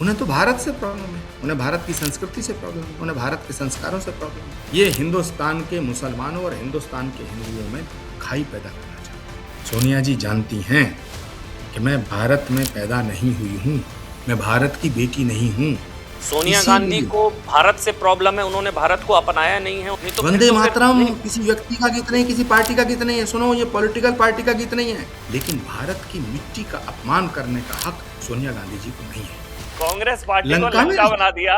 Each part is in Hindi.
उन्हें तो भारत से प्रॉब्लम है, उन्हें भारत की संस्कृति से प्रॉब्लम है, उन्हें भारत के संस्कारों से प्रॉब्लम है। ये हिंदुस्तान के मुसलमानों और हिंदुस्तान के हिंदुओं में खाई पैदा करना चाहते हैं। सोनिया जी जानती हैं कि मैं भारत में पैदा नहीं हुई हूँ, मैं भारत की बेटी नहीं हूँ। सोनिया गांधी को भारत से प्रॉब्लम है, उन्होंने भारत को अपनाया नहीं है। नहीं तो वंदे मातरम किसी व्यक्ति का गीत नहीं, किसी पार्टी का गीत नहीं है। सुनो, ये पॉलिटिकल पार्टी का गीत नहीं है, लेकिन भारत की मिट्टी का अपमान करने का हक सोनिया गांधी जी को नहीं है। कांग्रेस पार्टी को लंका बना दिया,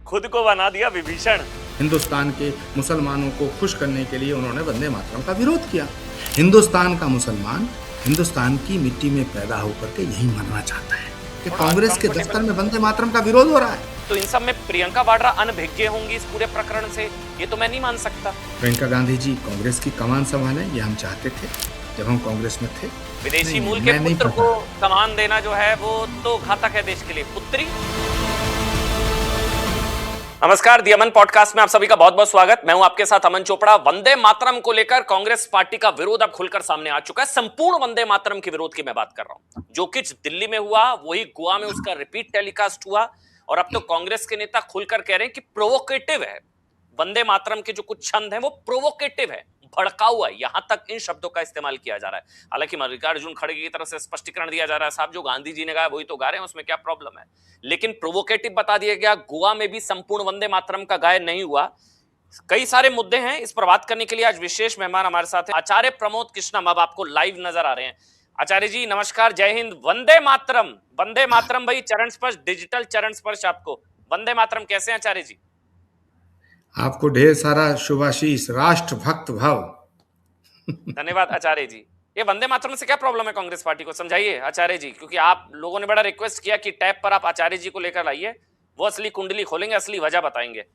खुद को बना दिया विभीषण। हिंदुस्तान के मुसलमानों को खुश करने के लिए उन्होंने वंदे मातरम का विरोध किया। हिंदुस्तान का मुसलमान हिंदुस्तान की मिट्टी में पैदा होकर के यही मरना चाहता है कि कांग्रेस के दफ्तर में वंदे मातरम का विरोध हो रहा है। तो इन सब में प्रियंका वाड्रा अनभिज्ञ होंगी इस पूरे प्रकरण से, ये तो मैं नहीं मान सकता। प्रियंका गांधी जी कांग्रेस की कमान संभालें, ये हम चाहते थे जब हम कांग्रेस में थे। विदेशी मूल के पुत्र को कमान देना जो है वो तो घातक है देश के लिए। पुत्री। नमस्कार, दी अमन पॉडकास्ट में आप सभी का बहुत बहुत स्वागत। मैं हूं आपके साथ अमन चोपड़ा। वंदे मातरम को लेकर कांग्रेस पार्टी का विरोध अब खुलकर सामने आ चुका है। संपूर्ण वंदे मातरम के विरोध की मैं बात कर रहा हूं। जो कुछ दिल्ली में हुआ वही गोवा में उसका रिपीट टेलीकास्ट हुआ और अब तो कांग्रेस के नेता खुलकर कह रहे हैं कि प्रोवोकेटिव है। वंदे मातरम के जो कुछ छंद हैं वो प्रोवोकेटिव है, भड़काऊ है। यहां तक इन शब्दों का इस्तेमाल किया जा रहा है। हालांकि मल्लिकार्जुन खड़गे की तरफ से स्पष्टीकरण दिया जा रहा है, साहब जो गांधी जी ने गाया वही तो गा रहे हैं, उसमें क्या प्रॉब्लम है। लेकिन प्रोवोकेटिव बता दिया गया। गोवा में भी संपूर्ण वंदे मातरम का गायन नहीं हुआ। कई सारे मुद्दे हैं। इस पर बात करने के लिए आज विशेष मेहमान हमारे साथ हैं आचार्य प्रमोद कृष्णम। अब आपको लाइव नजर आ रहे हैं। आचार्य जी नमस्कार, जय हिंद, वंदे मातरम। वंदे मातरम भाई, चरण स्पर्श, डिजिटल चरण स्पर्श आपको। वंदे मातरम कैसे हैं आचार्य जी? आपको ढेर सारा शुभाशीष, राष्ट्र भक्त भाव। धन्यवाद आचार्य जी। ये वंदे मातरम से क्या प्रॉब्लम है कांग्रेस पार्टी को, समझाइए आचार्य जी, क्योंकि आप लोगों ने बड़ा रिक्वेस्ट किया कि टैब पर आप आचार्य जी को लेकर लाइए, वो असली कुंडली खोलेंगे, असली वजह बताएंगे।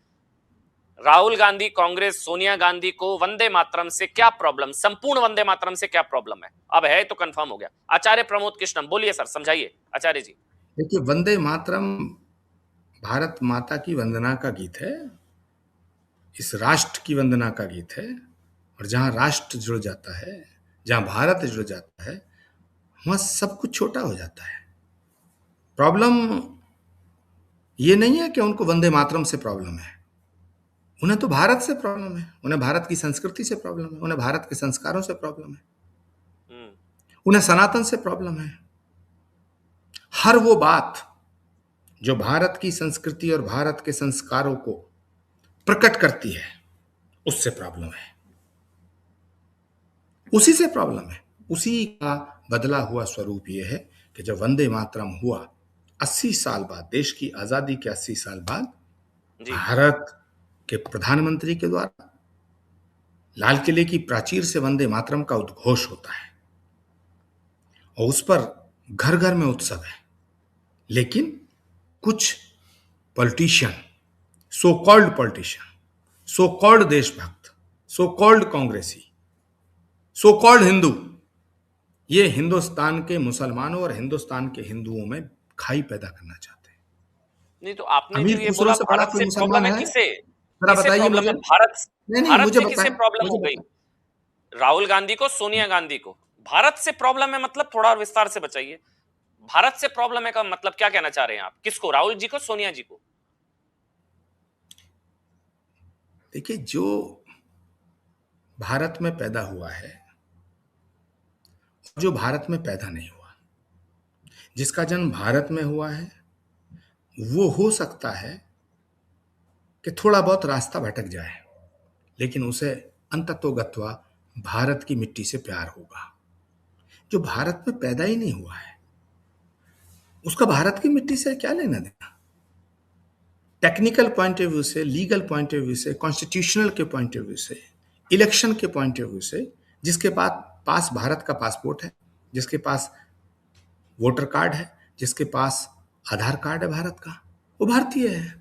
राहुल गांधी, कांग्रेस, सोनिया गांधी को वंदे मातरम से क्या प्रॉब्लम, संपूर्ण वंदे मातरम से क्या प्रॉब्लम है? अब है तो कंफर्म हो गया। आचार्य प्रमोद कृष्णम बोलिए सर, समझाइए आचार्य जी। देखिए, वंदे मातरम भारत माता की वंदना का गीत है, इस राष्ट्र की वंदना का गीत है। और जहां राष्ट्र जुड़ जाता है, जहां भारत जुड़ जाता है, वहां सब कुछ छोटा हो जाता है। प्रॉब्लम ये नहीं है कि उनको वंदे मातरम से प्रॉब्लम है, उन्हें तो भारत से प्रॉब्लम है, उन्हें भारत की संस्कृति से प्रॉब्लम है, उन्हें भारत के संस्कारों से प्रॉब्लम है, उन्हें सनातन से प्रॉब्लम है। हर वो बात जो भारत की संस्कृति और भारत के संस्कारों को प्रकट करती है उससे प्रॉब्लम है, उसी से प्रॉब्लम है। उसी का बदला हुआ स्वरूप यह है कि जब वंदे मातरम हुआ 80 साल बाद, देश की आजादी के 80 साल बाद, भारत के प्रधानमंत्री के द्वारा लाल किले की प्राचीर से वंदे मातरम का उद्घोष होता है और उस पर घर घर में उत्सव है। लेकिन कुछ पॉलिटिशियन, सो कॉल्ड देशभक्त, सो कॉल्ड कांग्रेसी, सो कॉल्ड हिंदू, ये हिंदुस्तान के मुसलमानों और हिंदुस्तान के हिंदुओं में खाई पैदा करना चाहते हैं। नहीं तो आपने जो ये बोला भारत से प्रॉब्लम है, किसे बताइए प्रॉब्लम है? मुझे। भारत से किसे प्रॉब्लम हो गई? राहुल गांधी को, सोनिया गांधी को भारत से प्रॉब्लम है? मतलब थोड़ा विस्तार से बताइए। भारत से प्रॉब्लम है का मतलब क्या कहना चाह रहे हैं आप? किसको, राहुल जी को, सोनिया जी को? देखिए, जो भारत में पैदा हुआ है, जो भारत में पैदा नहीं हुआ, जिसका जन्म भारत में हुआ है, वो हो सकता है कि थोड़ा बहुत रास्ता भटक जाए, लेकिन उसे अंततोगत्वा भारत की मिट्टी से प्यार होगा। जो भारत में पैदा ही नहीं हुआ है उसका भारत की मिट्टी से क्या लेना देना। टेक्निकल पॉइंट ऑफ व्यू से, लीगल पॉइंट ऑफ व्यू से, कॉन्स्टिट्यूशनल के पॉइंट ऑफ व्यू से, इलेक्शन के पॉइंट ऑफ व्यू से, जिसके पास भारत का पासपोर्ट है, जिसके पास वोटर कार्ड है, जिसके पास आधार कार्ड है भारत का, वो भारतीय है,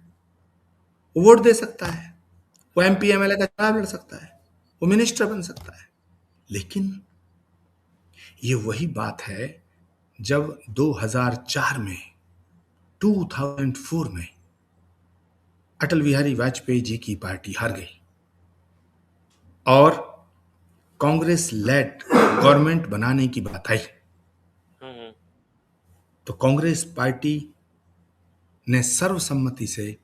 वो वोट दे सकता है, वो एमपी एमएलए का चुनाव लड़ सकता है, वो मिनिस्टर बन सकता है। लेकिन ये वही बात है जब 2004 में, 2004 में अटल बिहारी वाजपेयी जी की पार्टी हार गई और कांग्रेस लेड गवर्नमेंट बनाने की बात आई, तो कांग्रेस पार्टी ने सर्वसम्मति से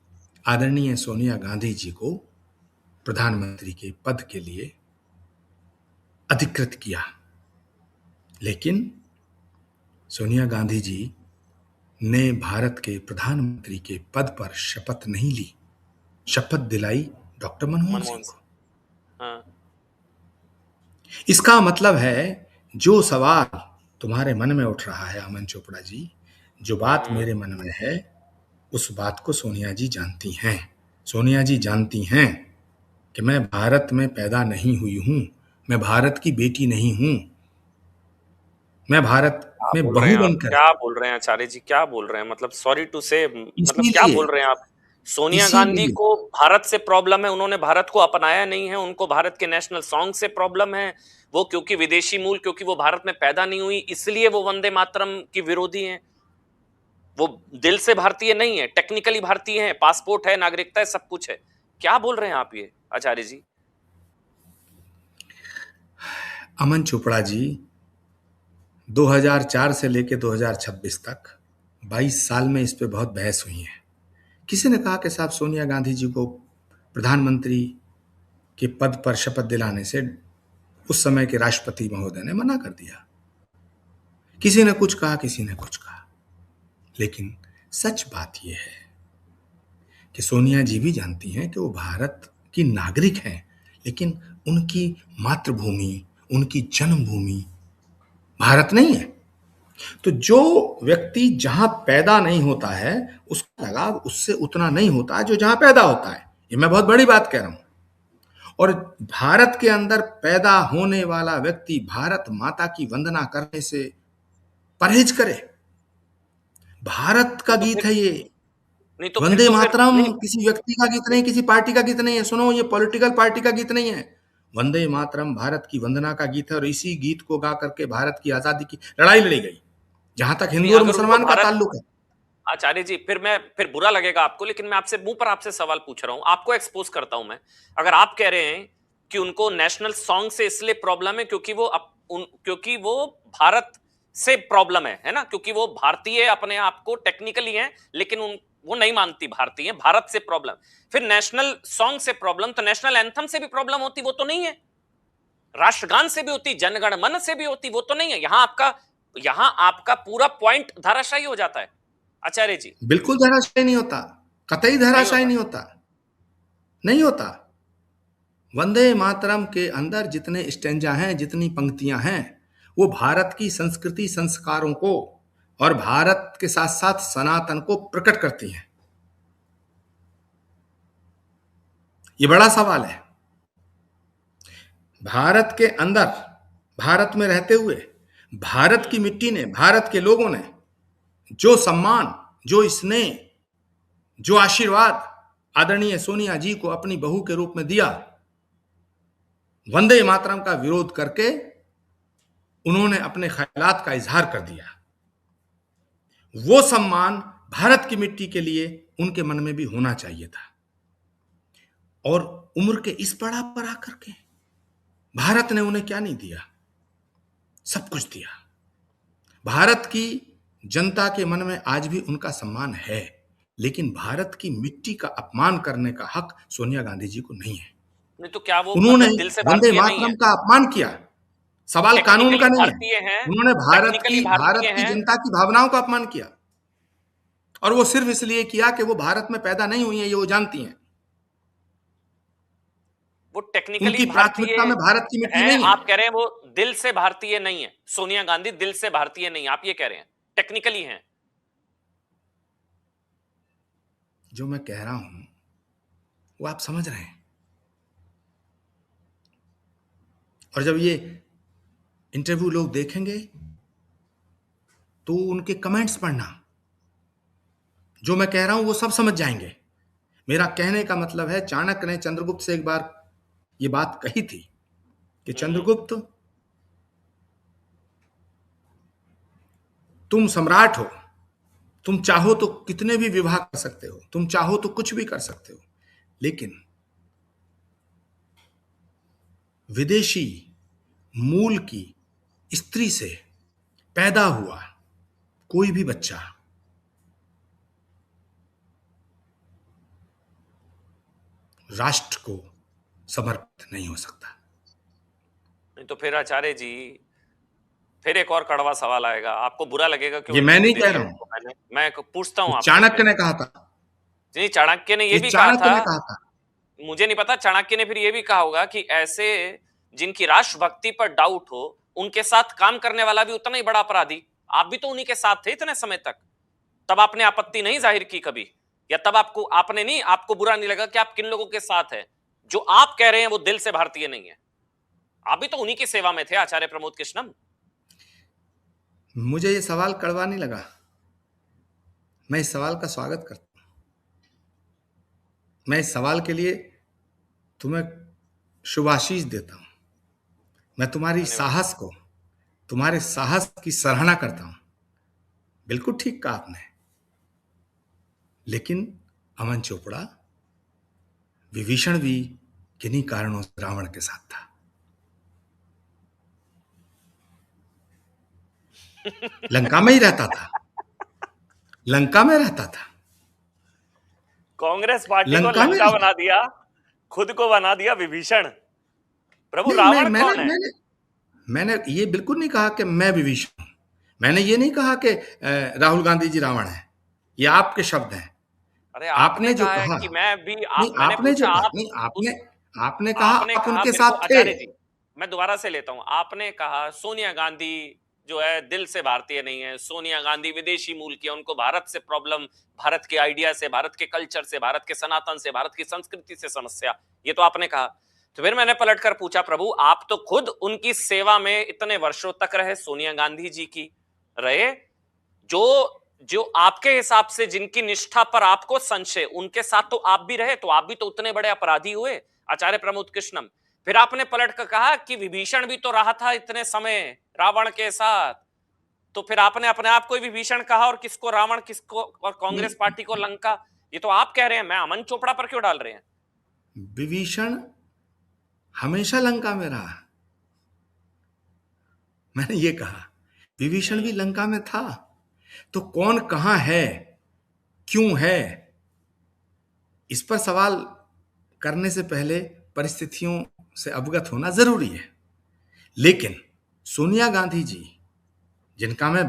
आदरणीय सोनिया गांधी जी को प्रधानमंत्री के पद के लिए अधिकृत किया। लेकिन सोनिया गांधी जी ने भारत के प्रधानमंत्री के पद पर शपथ नहीं ली, शपथ दिलाई डॉक्टर मनमोहन सिंह मनमोहन को। सिंह। हाँ। इसका मतलब है जो सवाल तुम्हारे मन में उठ रहा है अमन चोपड़ा जी, जो बात मेरे मन में है, उस बात को सोनिया जी जानती हैं। सोनिया जी जानती हैं कि मैं भारत में पैदा नहीं हुई हूं, मैं भारत की बेटी नहीं हूं, मैं भारत क्या में बोल रहे बहू हैं आप? बनकर क्या बोल रहे हैं आचार्य जी? क्या बोल रहे हैं? मतलब सॉरी टू से, मतलब क्या इसीलिए बोल रहे हैं आप? सोनिया गांधी इसीलिए को भारत से प्रॉब्लम है, उन्होंने भारत को अपनाया नहीं है, उनको भारत के नेशनल सॉन्ग से प्रॉब्लम है, वो क्योंकि विदेशी मूल, क्योंकि वो भारत में पैदा नहीं हुई, इसलिए वो वंदे मातरम की विरोधी हैं। वो दिल से भारतीय नहीं है, टेक्निकली भारतीय है, पासपोर्ट है, नागरिकता है, सब कुछ है। क्या बोल रहे हैं आप ये आचार्य जी? अमन चोपड़ा जी 2004 से लेकर 2026 तक 22 साल में इस पे बहुत बहस हुई है। किसी ने कहा कि साहब सोनिया गांधी जी को प्रधानमंत्री के पद पर शपथ दिलाने से उस समय के राष्ट्रपति महोदय ने मना कर दिया। किसी ने कुछ कहा, किसी ने कुछ कहा, लेकिन सच बात यह है कि सोनिया जी भी जानती हैं कि वो भारत की नागरिक हैं, लेकिन उनकी मातृभूमि, उनकी जन्मभूमि भारत नहीं है। तो जो व्यक्ति जहां पैदा नहीं होता है उसका लगाव उससे उतना नहीं होता जो जहां पैदा होता है। ये मैं बहुत बड़ी बात कह रहा हूं। और भारत के अंदर पैदा होने वाला व्यक्ति भारत माता की वंदना करने से परहेज करे। भारत का नहीं तो गीत फिर है ये। नहीं तो फिर वंदे तो फिर मातरम नहीं। किसी व्यक्ति का गीत नहीं, किसी पार्टी का गीत नहीं है। सुनो, ये पॉलिटिकल पार्टी का गीत नहीं है। वंदे मातरम भारत की वंदना का गीत है और इसी गीत को गा करके भारत की आजादी की लड़ाई लड़ी गई, जहां तक नहीं, हिंदू और अगर उनको मुसलमान का भारत, ताल्लुक है। आचार्य जी, फिर बुरा लगेगा आपको, लेकिन मैं आपसे मुंह पर आपसे सवाल पूछ रहा हूं, आपको एक्सपोज करता हूं मैं। अगर आप कह रहे हैं कि उनको नेशनल सॉन्ग से इसलिए प्रॉब्लम है क्योंकि क्योंकि वो भारत से प्रॉब्लम है ना, क्योंकि वो भारतीय अपने आप को टेक्निकली हैं, लेकिन वो नहीं मानती भारतीय हैं, भारत से प्रॉब्लम। फिर नेशनल सॉन्ग से प्रॉब्लम, तो नेशनल एंथम से भी प्रॉब्लम होती, वो तो नहीं है। राष्ट्रगान से भी होती, जनगण मन से भी होती, वो तो नहीं है। यहां आपका पूरा पॉइंट धराशायी हो जाता है आचार्य जी। बिल्कुल धराशायी नहीं होता, कतई नहीं धराशायी होता। नहीं होता, नहीं होता। वंदे मातरम के अंदर जितने स्टेंजा हैं, जितनी पंक्तियां हैं, वो भारत की संस्कृति संस्कारों को और भारत के साथ साथ सनातन को प्रकट करती हैं। ये बड़ा सवाल है। भारत के अंदर, भारत में रहते हुए, भारत की मिट्टी ने, भारत के लोगों ने जो सम्मान, जो स्नेह, जो आशीर्वाद आदरणीय सोनिया जी को अपनी बहू के रूप में दिया, वंदे मातरम का विरोध करके उन्होंने अपने ख्यालात का इजहार कर दिया। वो सम्मान भारत की मिट्टी के लिए उनके मन में भी होना चाहिए था। और उम्र के इस पड़ाव पर आकर के भारत ने उन्हें क्या नहीं दिया? सब कुछ दिया। भारत की जनता के मन में आज भी उनका सम्मान है, लेकिन भारत की मिट्टी का अपमान करने का हक सोनिया गांधी जी को नहीं है। नहीं तो क्या वो उन्होंने मतलब दिल से वंदे भारतीय नहीं है? मातरम का अपमान किया। सवाल कानून टेक्निकली का नहीं है। भारतीय हैं, उन्होंने टेक्निकली भारतीय भारत की हैं। जनता की भावनाओं का अपमान किया, और वो सिर्फ इसलिए किया कि वो भारत में पैदा नहीं हुई है, ये वो जानती हैं। वो टेक्निकली उनकी भारतीय प्राथमिकता में भारत की मिट्टी हैं, नहीं है। आप कह रहे हैं वो दिल से भारतीय नहीं है। सोनिया गांधी दिल से भारतीय नहीं है, आप ये कह रहे हैं, टेक्निकली हैं। जो मैं कह रहा हूं वो आप समझ रहे हैं। और जब ये इंटरव्यू लोग देखेंगे तो उनके कमेंट्स पढ़ना, जो मैं कह रहा हूं वो सब समझ जाएंगे। मेरा कहने का मतलब है, चाणक्य ने चंद्रगुप्त से एक बार ये बात कही थी कि चंद्रगुप्त, तुम सम्राट हो, तुम चाहो तो कितने भी विवाह कर सकते हो, तुम चाहो तो कुछ भी कर सकते हो, लेकिन विदेशी मूल की स्त्री से पैदा हुआ कोई भी बच्चा राष्ट्र को समर्पित नहीं हो सकता। नहीं तो फिर आचार्य जी, फिर एक और कड़वा सवाल आएगा, आपको बुरा लगेगा कि ये उल्टी मैं नहीं सीधी कह रहा चीजों हूं, को मैं पूछता हूं ये आपसे चाणक्य फिर। ने कहा था। जी, चाणक्य ने ये ये भी कहा चाणक्य था। ने कहा था। मुझे नहीं पता, चाणक्य ने फिर ये भी कहा होगा कि ऐसे जिनकी राष्ट्रभक्ति पर डाउट हो, उनके साथ काम करने वाला भी उतना ही बड़ा अपराधी। आप भी तो उन्हीं के साथ थे इतने समय तक, तब आपने आपत्ति नहीं जाहिर की कभी, या तब आपको बुरा नहीं लगा कि आप किन लोगों के साथ हैं। जो आप कह रहे हैं वो दिल से भारतीय नहीं है। आप भी तो उन्हीं की सेवा में थे आचार्य प्रमोद कृष्णम। मुझे ये सवाल कड़वा नहीं लगा, मैं इस सवाल का स्वागत करता हूं। मैं इस सवाल के लिए तुम्हें शुभाशीष देता हूं। मैं धन्यवाद। तुम्हारे साहस की सराहना करता हूं। बिल्कुल ठीक कहा आपने। लेकिन अमन चोपड़ा, विभीषण भी किन्हीं कारणों से रावण के साथ था। लंका में ही रहता था, लंका में रहता था। कांग्रेस पार्टी को लंका में लंका बना दिया, खुद को बना दिया विभीषण। प्रभु नहीं, रावण कौन है? मैंने ये बिल्कुल नहीं कहा कि मैं विभीषण हूं। मैंने ये नहीं कहा कि राहुल गांधी जी रावण है। ये आपके शब्द हैं। अरे आपने आपने जो कहा है कहा, कि मैं भी नहीं मैंने आपने जो पूछा कहा, आप नहीं उस आपने कहा आपने आप कहा उनके मेरे को, साथ थे। आचार्य जी मैं दोबारा से लेता हूं। आपने कहा सोनिया गांधी जो है दिल से भारतीय नहीं है, सोनिया गांधी विदेशी मूल की है, उनको भारत से प्रॉब्लम, भारत के आइडिया से, भारत के कल्चर से, भारत के सनातन से, भारत की संस्कृति से समस्या, ये तो आपने कहा। तो फिर मैंने पलटकर पूछा, प्रभु आप तो खुद उनकी सेवा में इतने वर्षों तक रहे, सोनिया गांधी जी की रहे, जो जो आपके हिसाब से जिनकी निष्ठा पर आपको संशय, उनके साथ तो आप भी रहे, तो आप भी तो उतने बड़े अपराधी हुए आचार्य प्रमोद कृष्णम। फिर आपने पलट कर कहा कि विभीषण भी तो रहा था इतने समय रावण के साथ, तो फिर आपने अपने आप को ही विभीषण कहा, और किसको रावण, किसको और कांग्रेस नहीं, पार्टी को लंका। ये तो आप कह रहे हैं, मैं अमन चोपड़ा पर क्यों डाल रहे हैं? विभीषण हमेशा लंका में रहा। मैंने ये कहा विभीषण भी लंका में था। तो कौन कहां है, क्यों है, इस पर सवाल करने से पहले परिस्थितियों से अवगत होना जरूरी है। लेकिन सोनिया गांधी जी, जिनका मैं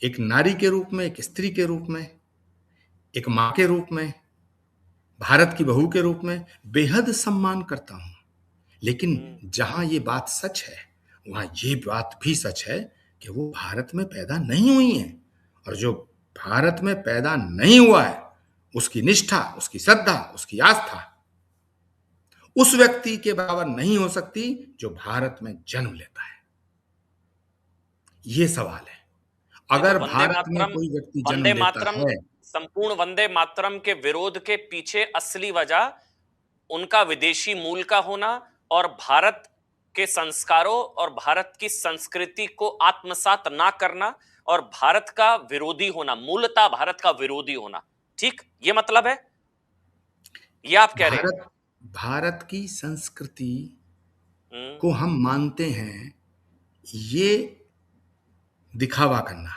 एक नारी के रूप में, एक स्त्री के रूप में, एक मां के रूप में, भारत की बहू के रूप में बेहद सम्मान करता हूं, लेकिन जहां ये बात सच है वहां ये बात भी सच है कि वो भारत में पैदा नहीं हुई है। और जो भारत में पैदा नहीं हुआ है, उसकी निष्ठा, उसकी श्रद्धा, उसकी आस्था उस व्यक्ति के बराबर नहीं हो सकती जो भारत में जन्म लेता है। ये सवाल है। नहीं तो अगर भारत में कोई व्यक्ति जन्म वंदे लेता मातरम, है, संपूर्ण वंदे मातरम के विरोध के पीछे असली वजह उनका विदेशी मूल का होना, और भारत के संस्कारों और भारत की संस्कृति को आत्मसात ना करना, और भारत का विरोधी होना, मूलतः भारत का विरोधी होना, ठीक ये मतलब है, ये आप कह रहे हैं? भारत भारत की संस्कृति हम्म। को हम मानते हैं, ये दिखावा करना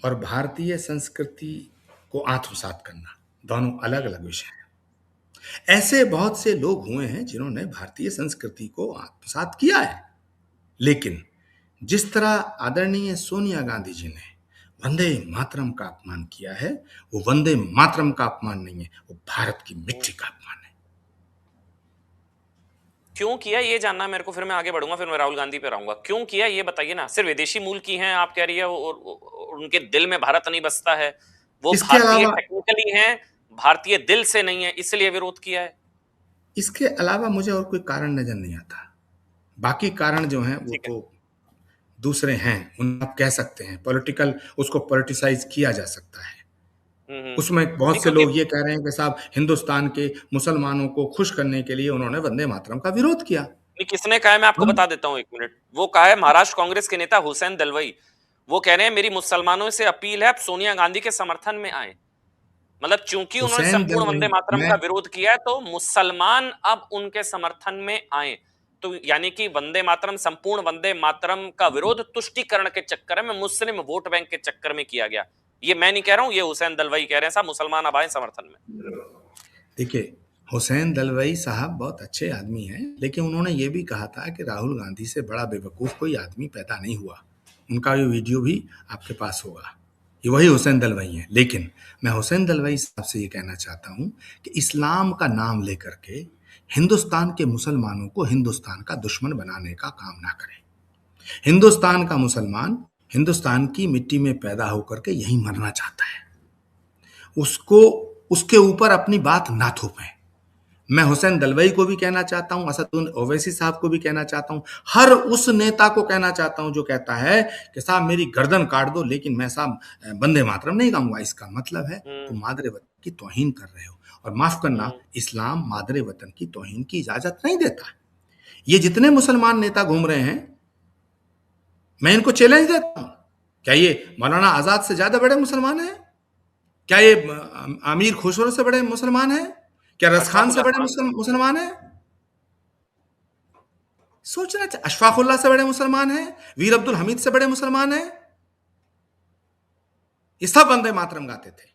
और भारतीय संस्कृति को आत्मसात करना दोनों अलग अलग विषय हैं। ऐसे बहुत से लोग हुए हैं जिन्होंने भारतीय संस्कृति को आत्मसात किया है, लेकिन जिस तरह आदरणीय सोनिया गांधी जी ने वंदे मातरम का अपमान किया है, वो वंदे मातरम का अपमान नहीं है, वो भारत की मिट्टी का अपमान है। क्यों किया ये जानना मेरे को, फिर मैं आगे बढ़ूंगा, फिर मैं राहुल गांधी पे रहूंगा। क्यों किया ये बताइए ना। सिर्फ विदेशी मूल की हैं आप कह रही है, और उनके दिल में भारत नहीं बसता है, वो इसके भारतीय अलावा टेक्निकली हैं, भारतीय दिल से नहीं है, इसलिए विरोध किया है। इसके अलावा मुझे और कोई कारण नजर नहीं आता। बाकी कारण जो हैं वो ठीक है। तो दूसरे हैं, उन आप कह सकते हैं पॉलिटिकल, उसको पॉलिटिसाइज किया जा सकता है। उसमें नहीं बहुत से क्योंकि लोग ये कह रहे हैं कि साहब हिंदुस्तान के मुसलमानों को खुश करने के लिए उन्होंने वंदे मातरम का विरोध किया। नहीं, किसने कहा है मैं आपको हम बता देता हूं, एक मिनट। वो कहा है महाराष्ट्र कांग्रेस के नेता हुसैन दलवाई। वो कह रहे हैं मेरी मुसलमानों से अपील है आप सोनिया गांधी के समर्थन में आए। मतलब चूंकि उन्होंने हुसैन संपूर्ण दलवाई, वंदे मातरम मैं का विरोध किया है, तो मुसलमान अब उनके समर्थन में आए। तो यानी कि वंदे मातरम, संपूर्ण वंदे मातरम का विरोध तुष्टीकरण के चक्कर में, मुस्लिम वोट बैंक के चक्कर में किया गया। ये मैं नहीं कह रहा हूं, ये हुसैन दलवाई कह रहे हैं साहब, मुसलमान अब आए समर्थन में। देखिए, हुसैन दलवाई साहब बहुत अच्छे आदमी हैं, लेकिन उन्होंने ये भी कहा था कि राहुल गांधी से बड़ा बेवकूफ़ कोई आदमी पैदा नहीं हुआ। उनका ये वीडियो भी आपके पास होगा। ये वही हुसैन दलवाई हैं। लेकिन मैं हुसैन दलवाई साहब से ये कहना चाहता हूँ कि इस्लाम का नाम लेकर के हिंदुस्तान के मुसलमानों को हिंदुस्तान का दुश्मन बनाने का काम ना करें। हिंदुस्तान का मुसलमान हिंदुस्तान की मिट्टी में पैदा होकर के यहीं मरना चाहता है। उसको उसके ऊपर अपनी बात ना थोपें। मैं हुसैन दलवाई को भी कहना चाहता हूं, असदुद्दीन ओवैसी साहब को भी कहना चाहता हूं, हर उस नेता को कहना चाहता हूं जो कहता है कि साहब मेरी गर्दन काट दो लेकिन मैं साहब वंदे मातरम नहीं गाऊंगा। इसका मतलब है तुम मादरे वतन की तौहीन कर रहे हो। और माफ करना, इस्लाम मादरे वतन की तौहीन की इजाजत नहीं देता। ये जितने मुसलमान नेता घूम रहे हैं, मैं इनको चैलेंज देता हूं, क्या ये मौलाना आजाद से ज्यादा बड़े मुसलमान हैं? क्या ये अमीर खुसरो से बड़े मुसलमान हैं? क्या रसखान से बड़े मुसलमान हैं? सोचना चाहिए। अशफाकुल्ला से बड़े मुसलमान हैं? वीर अब्दुल हमीद से बड़े मुसलमान हैं? ये सब वंदे मातरम गाते थे।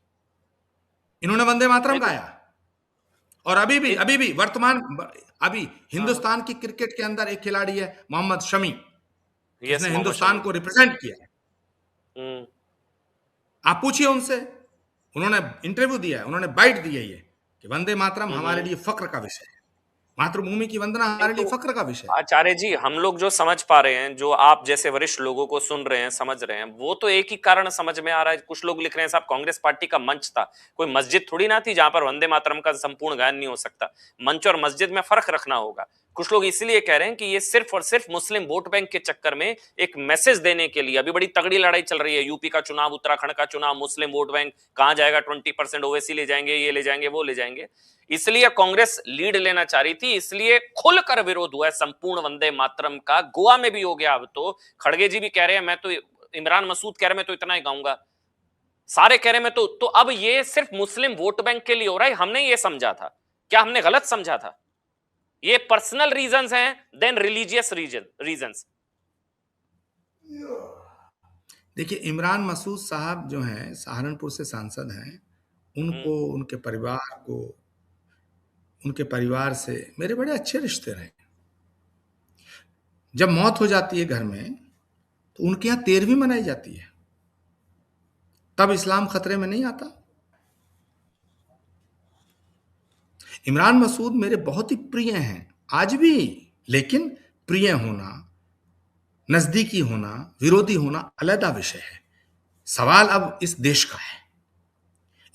इन्होंने वंदे मातरम गाया। और अभी भी वर्तमान अभी हिंदुस्तान की क्रिकेट के अंदर एक खिलाड़ी है मोहम्मद शमी, जिसने हिंदुस्तान को रिप्रेजेंट किया। आप पूछिए उनसे, उन्होंने इंटरव्यू दिया है, उन्होंने बाइट दी है ये कि वंदे मातरम हमारे लिए फक्र का विषय है, मातृभूमि की वंदना हमारे लिए फक्र का विषय है। आचार्य जी, हम लोग जो समझ पा रहे हैं, जो आप जैसे वरिष्ठ लोगों को सुन रहे हैं, समझ रहे हैं, वो तो एक ही कारण समझ में आ रहा है। कुछ लोग लिख रहे हैं साहब कांग्रेस पार्टी का मंच था, कोई मस्जिद थोड़ी ना थी जहां पर वंदे मातरम का संपूर्ण गायन नहीं हो सकता। मंच और मस्जिद में फर्क रखना होगा। कुछ लोग इसलिए कह रहे हैं कि ये सिर्फ और सिर्फ मुस्लिम वोट बैंक के चक्कर में एक मैसेज देने के लिए, अभी बड़ी तगड़ी लड़ाई चल रही है, यूपी का चुनाव, उत्तराखंड का चुनाव, मुस्लिम वोट बैंक कहां जाएगा, 20% ओवैसी ले जाएंगे, ये ले जाएंगे, वो ले जाएंगे। इसलिए कांग्रेस लीड लेना चाह रही थी, इसलिए खुलकर विरोध हुआ है संपूर्ण वंदे मातरम का। गोवा में भी हो गया। अब तो खड़गे जी भी कह रहे हैं, मैं तो, इमरान मसूद कह रहे हैं मैं तो इतना ही गाऊंगा, सारे कह रहे हैं मैं तो अब ये सिर्फ मुस्लिम वोट बैंक के लिए हो रहा है। हमने ये समझा था, क्या हमने गलत समझा था? ये पर्सनल रीजंस हैं देन रिलीजियस रीजंस। देखिए, इमरान मसूद साहब जो हैं, सहारनपुर से सांसद हैं, उनको, उनके परिवार से मेरे बड़े अच्छे रिश्ते रहे। जब मौत हो जाती है घर में तो उनके यहाँ 13वीं मनाई जाती है। तब इस्लाम खतरे में नहीं आता। इमरान मसूद मेरे बहुत ही प्रिय हैं आज भी, लेकिन प्रिय होना, नजदीकी होना, विरोधी होना अलग विषय है। सवाल अब इस देश का है।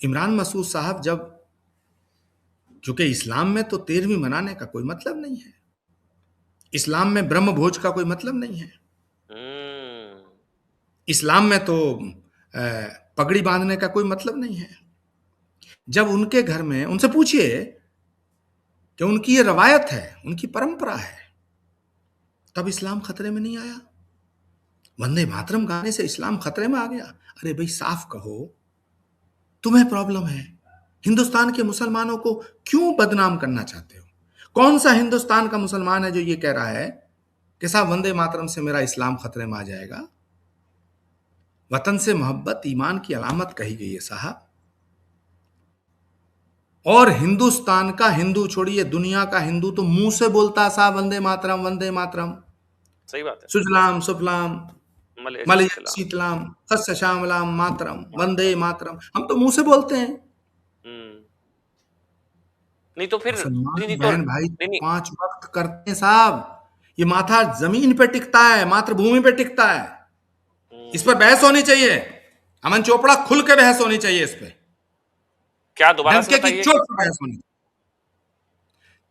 इमरान मसूद साहब जब, चूंकि इस्लाम में तो 13वीं मनाने का कोई मतलब नहीं है, इस्लाम में ब्रह्म भोज का कोई मतलब नहीं है, इस्लाम में तो पगड़ी बांधने का कोई मतलब नहीं है। जब उनके घर में, उनसे पूछिए कि उनकी ये रवायत है, उनकी परंपरा है, तब इस्लाम खतरे में नहीं आया। वंदे मातरम गाने से इस्लाम खतरे में आ गया? अरे भाई साफ कहो, तुम्हें प्रॉब्लम है। हिंदुस्तान के मुसलमानों को क्यों बदनाम करना चाहते हो? कौन सा हिंदुस्तान का मुसलमान है जो ये कह रहा है कि साहब वंदे मातरम से मेरा इस्लाम खतरे में आ जाएगा? वतन से मोहब्बत ईमान की अलामत कही गई है साहब। और हिंदुस्तान का हिंदू छोड़िए, दुनिया का हिंदू तो मुंह से बोलता है साहब वंदे मातरम, वंदे मातरम। सही बात है। सुजलाम सुफलाम मलय शीतलाम सस्य श्यामलाम मातरम वंदे मातरम, हम तो मुंह से बोलते हैं। नहीं तो फिर मुसलमान बहन भाई 5 वक्त करते हैं साहब। ये माथा जमीन पे टिकता है, मातृभूमि पे टिकता है। इस पर बहस होनी चाहिए। अमन चोपड़ा, खुल के बहस होनी चाहिए इस पे। क्या दोबारा से बताइए? चोट पर बहस होनी।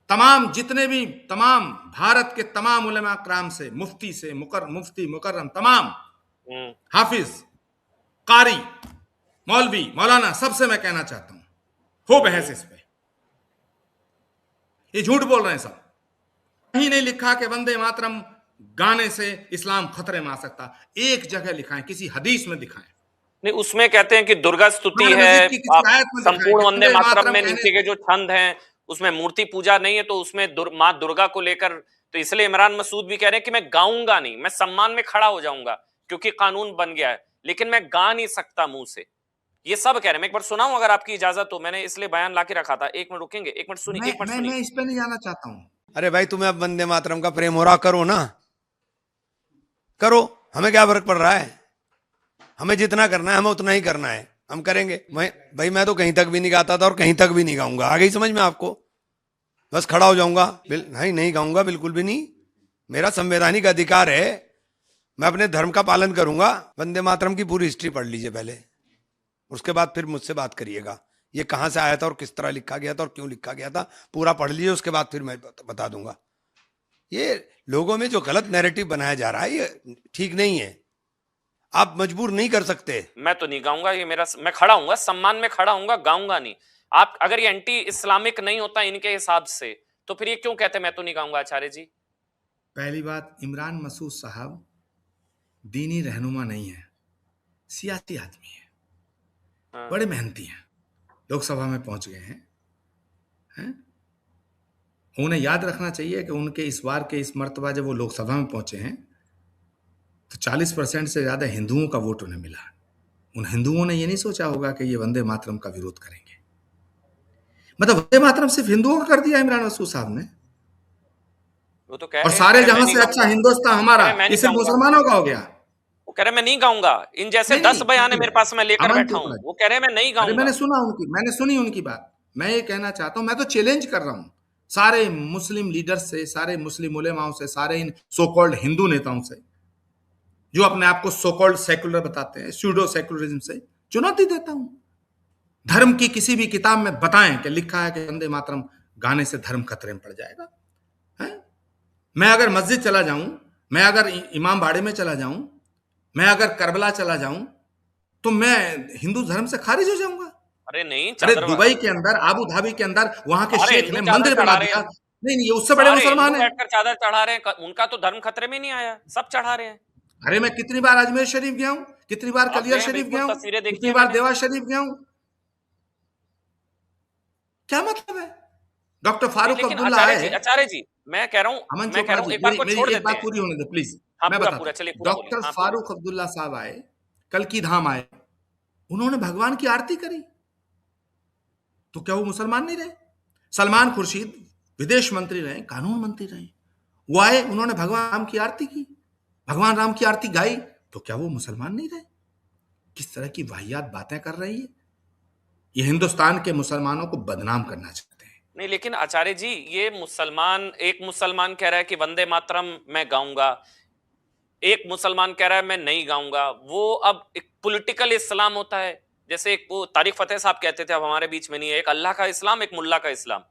तमाम जितने भी, तमाम भारत के तमाम उलेमा कराम से, मुफ्ती से मुफ्ती मुकर्रम, तमाम हाफिज, कारी, मौलवी, मौलाना, सबसे मैं कहना चाहता हूं, हो बहस इस पे। ये झूठ बोल रहे हैं सब। कहीं नहीं लिखा कि वंदे मातरम गाने से इस्लाम खतरे में आ सकता। एक जगह लिखा है, किसी हदीस में दिखाएं। नहीं, उसमें कहते हैं कि दुर्गा स्तुति है, संपूर्ण वंदे मातरम में नीचे के जो छंद हैं उसमें मूर्ति पूजा नहीं है, तो उसमें मां दुर्गा को लेकर, तो इसलिए इमरान मसूद भी कह रहे हैं कि मैं गाऊंगा नहीं, मैं सम्मान में खड़ा हो जाऊंगा क्योंकि कानून बन गया है, लेकिन मैं गा नहीं सकता मुंह से। ये सब कह रहे हैं। मैं एक बार सुनाऊं अगर आपकी इजाजत हो, मैंने इसलिए बयान लाके रखा था। एक मिनट रुकेंगे, एक मिनट सुनिए, एक मिनट मैं सुनिए। इस पे नहीं जाना चाहता हूँ। अरे भाई तुम्हें अब वंदे मातरम का प्रेम हो रहा, करो ना, करो, हमें क्या फर्क पड़ रहा है। हमें जितना करना है हमें उतना ही करना है, हम करेंगे। मैं तो कहीं तक भी नहीं गाता था और कहीं तक भी नहीं गाऊंगा। आ गई समझ में आपको? बस खड़ा हो जाऊंगा, नहीं गाऊंगा, बिल्कुल भी नहीं। मेरा संवैधानिक अधिकार है, मैं अपने धर्म का पालन करूंगा। वंदे मातरम की पूरी हिस्ट्री पढ़ लीजिए पहले, उसके बाद फिर मुझसे बात करिएगा। ये कहां से आया था और किस तरह लिखा गया था और क्यों लिखा गया था, पूरा पढ़ लीजिए, उसके बाद फिर मैं बता दूंगा। ये लोगों में जो गलत नैरेटिव बनाया जा रहा है ये ठीक नहीं है। आप मजबूर नहीं कर सकते। मैं तो नहीं गाऊंगा, ये मेरा, मैं खड़ा हूंगा, सम्मान में खड़ा हूंगा, गाऊंगा नहीं। आप अगर ये एंटी इस्लामिक नहीं होता इनके हिसाब से, तो फिर ये क्यों कहते मैं तो नहीं गाऊंगा आचार्य जी? पहली बात, इमरान मसूद साहब दीनी रहनुमा नहीं है, सियासी आदमी है, हाँ। बड़े मेहनती हैं, लोकसभा में पहुंच गए हैं। उन्हें याद रखना चाहिए कि उनके इस बार के इस मर्तबा जब वो लोकसभा में पहुंचे हैं तो 40% से ज्यादा हिंदुओं का वोट उन्हें मिला। उन हिंदुओं ने ये नहीं सोचा होगा कि ये वंदे मातरम का विरोध करेंगे। मतलब वंदे मातरम सिर्फ हिंदुओं का कर दिया इमरान मसूद साहब ने, वो तो कह और रहे हैं, सारे कह रहे मैं जहां नहीं से अच्छा गाऊंगा। हिंदुस्तान कह हमारा रहे मैं ये नहीं सिर्फ गाऊंगा। मुसलमानों का हो गया। वो कह रहे मैं नहीं गाऊंगा, इन जैसे नहीं 10 नहीं, बयान है सुनिए, मेरे पास, मैं लेकर अमन बैठा हूं। चोपड़ा जी, वो कह रहे हैं मैं नहीं अरे गाऊंगा। मैंने सुनी उनकी बात। मैं ये कहना चाहता हूं, मैं तो चैलेंज कर रहा हूं सारे मुस्लिम लीडर्स से, सारे मुस्लिम उलेमाओं से, सारे इन सो कॉल्ड हिंदू नेताओं से जो अपने आप को सो कॉल्ड सेकुलर बताते हैं, स्यूडो सेकुलरिज्म से चुनौती देता हूं। धर्म की किसी भी किताब में बताएं कि लिखा है कि वंदे मातरम गाने से धर्म खतरे में पड़ जाएगा है? मैं अगर मस्जिद चला जाऊं, मैं अगर इमाम बाड़े में चला जाऊं, मैं अगर करबला चला जाऊं, तो मैं हिंदू धर्म से खारिज हो जाऊंगा। अरे नहीं, अरे चादर, दुबई के अंदर, आबू धाबी के अंदर वहां के सारे शेख हिंदू ने चादर मंदिर बना चढ़ा रहे दिया। हैं। नहीं नहीं, ये उससे बड़े सारे हिंदू मुसलमान हैं। बैठकर चादर चढ़ा रहे हैं, उनका तो धर्म खतरे में नहीं आया, सब चढ़ा रहे हैं। अरे मैं कितनी बार अजमेर शरीफ गया हूं, कितनी बार आप कलियर गए हैं, शरीफ बिल्कुल गया हूं, तस्वीरें देखी कितनी है बार मैंने। देवा शरीफ गया हूं। क्या मतलब है? डॉक्टर नहीं फारूक लेकिन अब्दुल्ला आए। आचार्य जी, अमन चोपड़ा जी, एक बार को मेरी छोड़ एक देते बात हैं। पूरी होने दे प्लीज। हाँ मैं पूरा बताता पूरा, हूं, चलिए पूरा बोलिए। डॉक्टर हाँ पूरा। फारूक अब्दुल्ला साहब आए, कल की धाम आए, उन्होंने भगवान की आरती करी, तो क्या वो मुसलमान नहीं रहे? सलमान खुर्शीद विदेश मंत्री रहे, कानून मंत्री रहे, वो आए, उन्होंने भगवान राम की आरती की, भगवान राम की आरती गाई, तो क्या वो मुसलमान नहीं रहे? किस तरह की वाहियात बातें कर रही है ये, हिंदुस्तान के मुसलमानों को बदनाम करना चाहते हैं। नहीं लेकिन आचार्य जी, ये मुसलमान, एक मुसलमान कह रहा है कि वंदे मातरम मैं गाऊंगा, एक मुसलमान कह रहा है मैं नहीं गाऊंगा। वो अब एक पॉलिटिकल इस्लाम होता है, जैसे एक वो तारिक फतेह साहब कहते थे, अब हमारे बीच में नहीं है, एक अल्लाह का इस्लाम, एक मुल्ला का इस्लाम।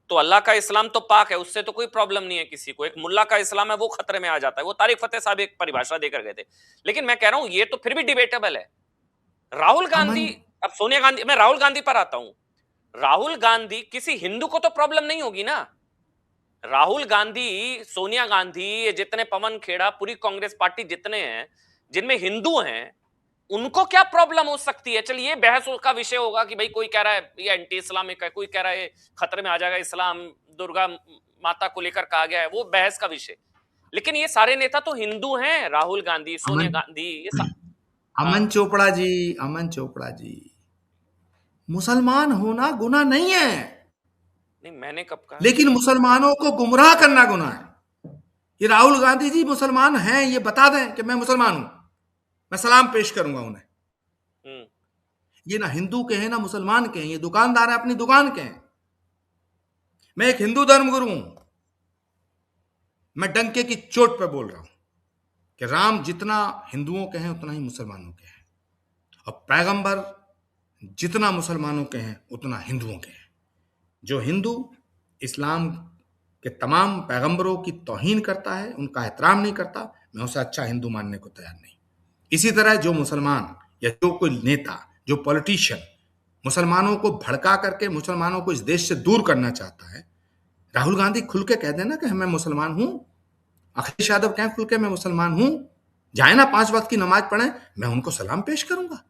तो अल्लाह का इस्लाम तो पाक है, उससे तो कोई प्रॉब्लम नहीं है किसी को। एक मुल्ला का इस्लाम है, वो खतरे में आ जाता है। वो तारिक फतेह साहब एक परिभाषा देकर गए थे। लेकिन मैं कह रहा हूं ये तो फिर भी डिबेटेबल है। राहुल अमन, गांधी, अब सोनिया गांधी, मैं राहुल गांधी पर आता हूं। राहुल गांधी, किसी हिंदू को तो प्रॉब्लम नहीं होगी ना? राहुल गांधी, सोनिया गांधी, ये जितने, पवन खेड़ा, पूरी कांग्रेस पार्टी जितने हैं जिनमें हिंदू हैं, उनको क्या प्रॉब्लम हो सकती है? चलिए बहस का विषय होगा कि भाई कोई कह रहा है ये एंटी इस्लामिक है, कोई कह रहा है खतरे में आ जाएगा इस्लाम, दुर्गा माता को लेकर कहा गया है, वो बहस का विषय। लेकिन ये सारे नेता तो हिंदू हैं, राहुल गांधी, सोनिया अमन, गांधी, हाँ। अमन चोपड़ा जी, अमन चोपड़ा जी, मुसलमान होना गुनाह नहीं है, नहीं मैंने कब कहा? लेकिन मुसलमानों को गुमराह करना गुनाह है। ये राहुल गांधी जी मुसलमान हैं, ये बता दें कि मैं मुसलमान हूं, मैं सलाम पेश करूंगा उन्हें। हम्म। ये ना हिंदू के हैं ना मुसलमान के हैं, ये दुकानदार हैं, अपनी दुकान के हैं। मैं एक हिंदू धर्मगुरु हूं, मैं डंके की चोट पे बोल रहा हूं कि राम जितना हिंदुओं के हैं उतना ही मुसलमानों के हैं, और पैगंबर जितना मुसलमानों के हैं उतना हिंदुओं के हैं। जो हिंदू इस्लाम के तमाम पैगंबरों की तौहीन करता है, उनका एहतराम नहीं करता, मैं उसे अच्छा हिंदू मानने को तैयार नहीं। इसी तरह जो मुसलमान या जो कोई नेता, जो पॉलिटिशियन मुसलमानों को भड़का करके मुसलमानों को इस देश से दूर करना चाहता है, राहुल गांधी खुल के कह देना कि मैं मुसलमान हूं, अखिलेश यादव कहें खुल के मैं मुसलमान हूं, जाए ना 5 वक्त की नमाज पढ़ें, मैं उनको सलाम पेश करूंगा,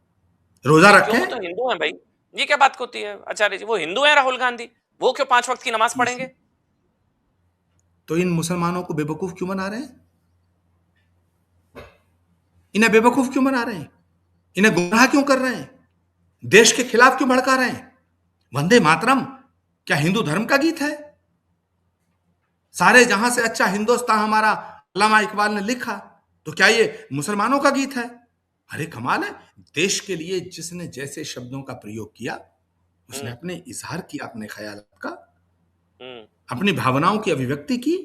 रोजा नहीं क्यों, वो रखें। तो हिंदू हैं भाई। ये क्या बात होती है आचार्य जी? वो हिंदू हैं राहुल गांधी, वो क्यों 5 वक्त की नमाज पढ़ेंगे? तो इन मुसलमानों को बेवकूफ क्यों बना रहे हैं? इन्हें बेवकूफ क्यों बना रहे हैं? इन्हें गुमराह क्यों कर रहे हैं? देश के खिलाफ क्यों भड़का रहे हैं? वंदे मातरम क्या हिंदू धर्म का गीत है? सारे जहां से अच्छा हिंदुस्तान हमारा अल्लामा इकबाल ने लिखा, तो क्या ये मुसलमानों का गीत है? अरे कमाल है। देश के लिए जिसने जैसे शब्दों का प्रयोग किया, उसने अपने इजहार किया, अपने ख्याल का, अपनी भावनाओं की अभिव्यक्ति की।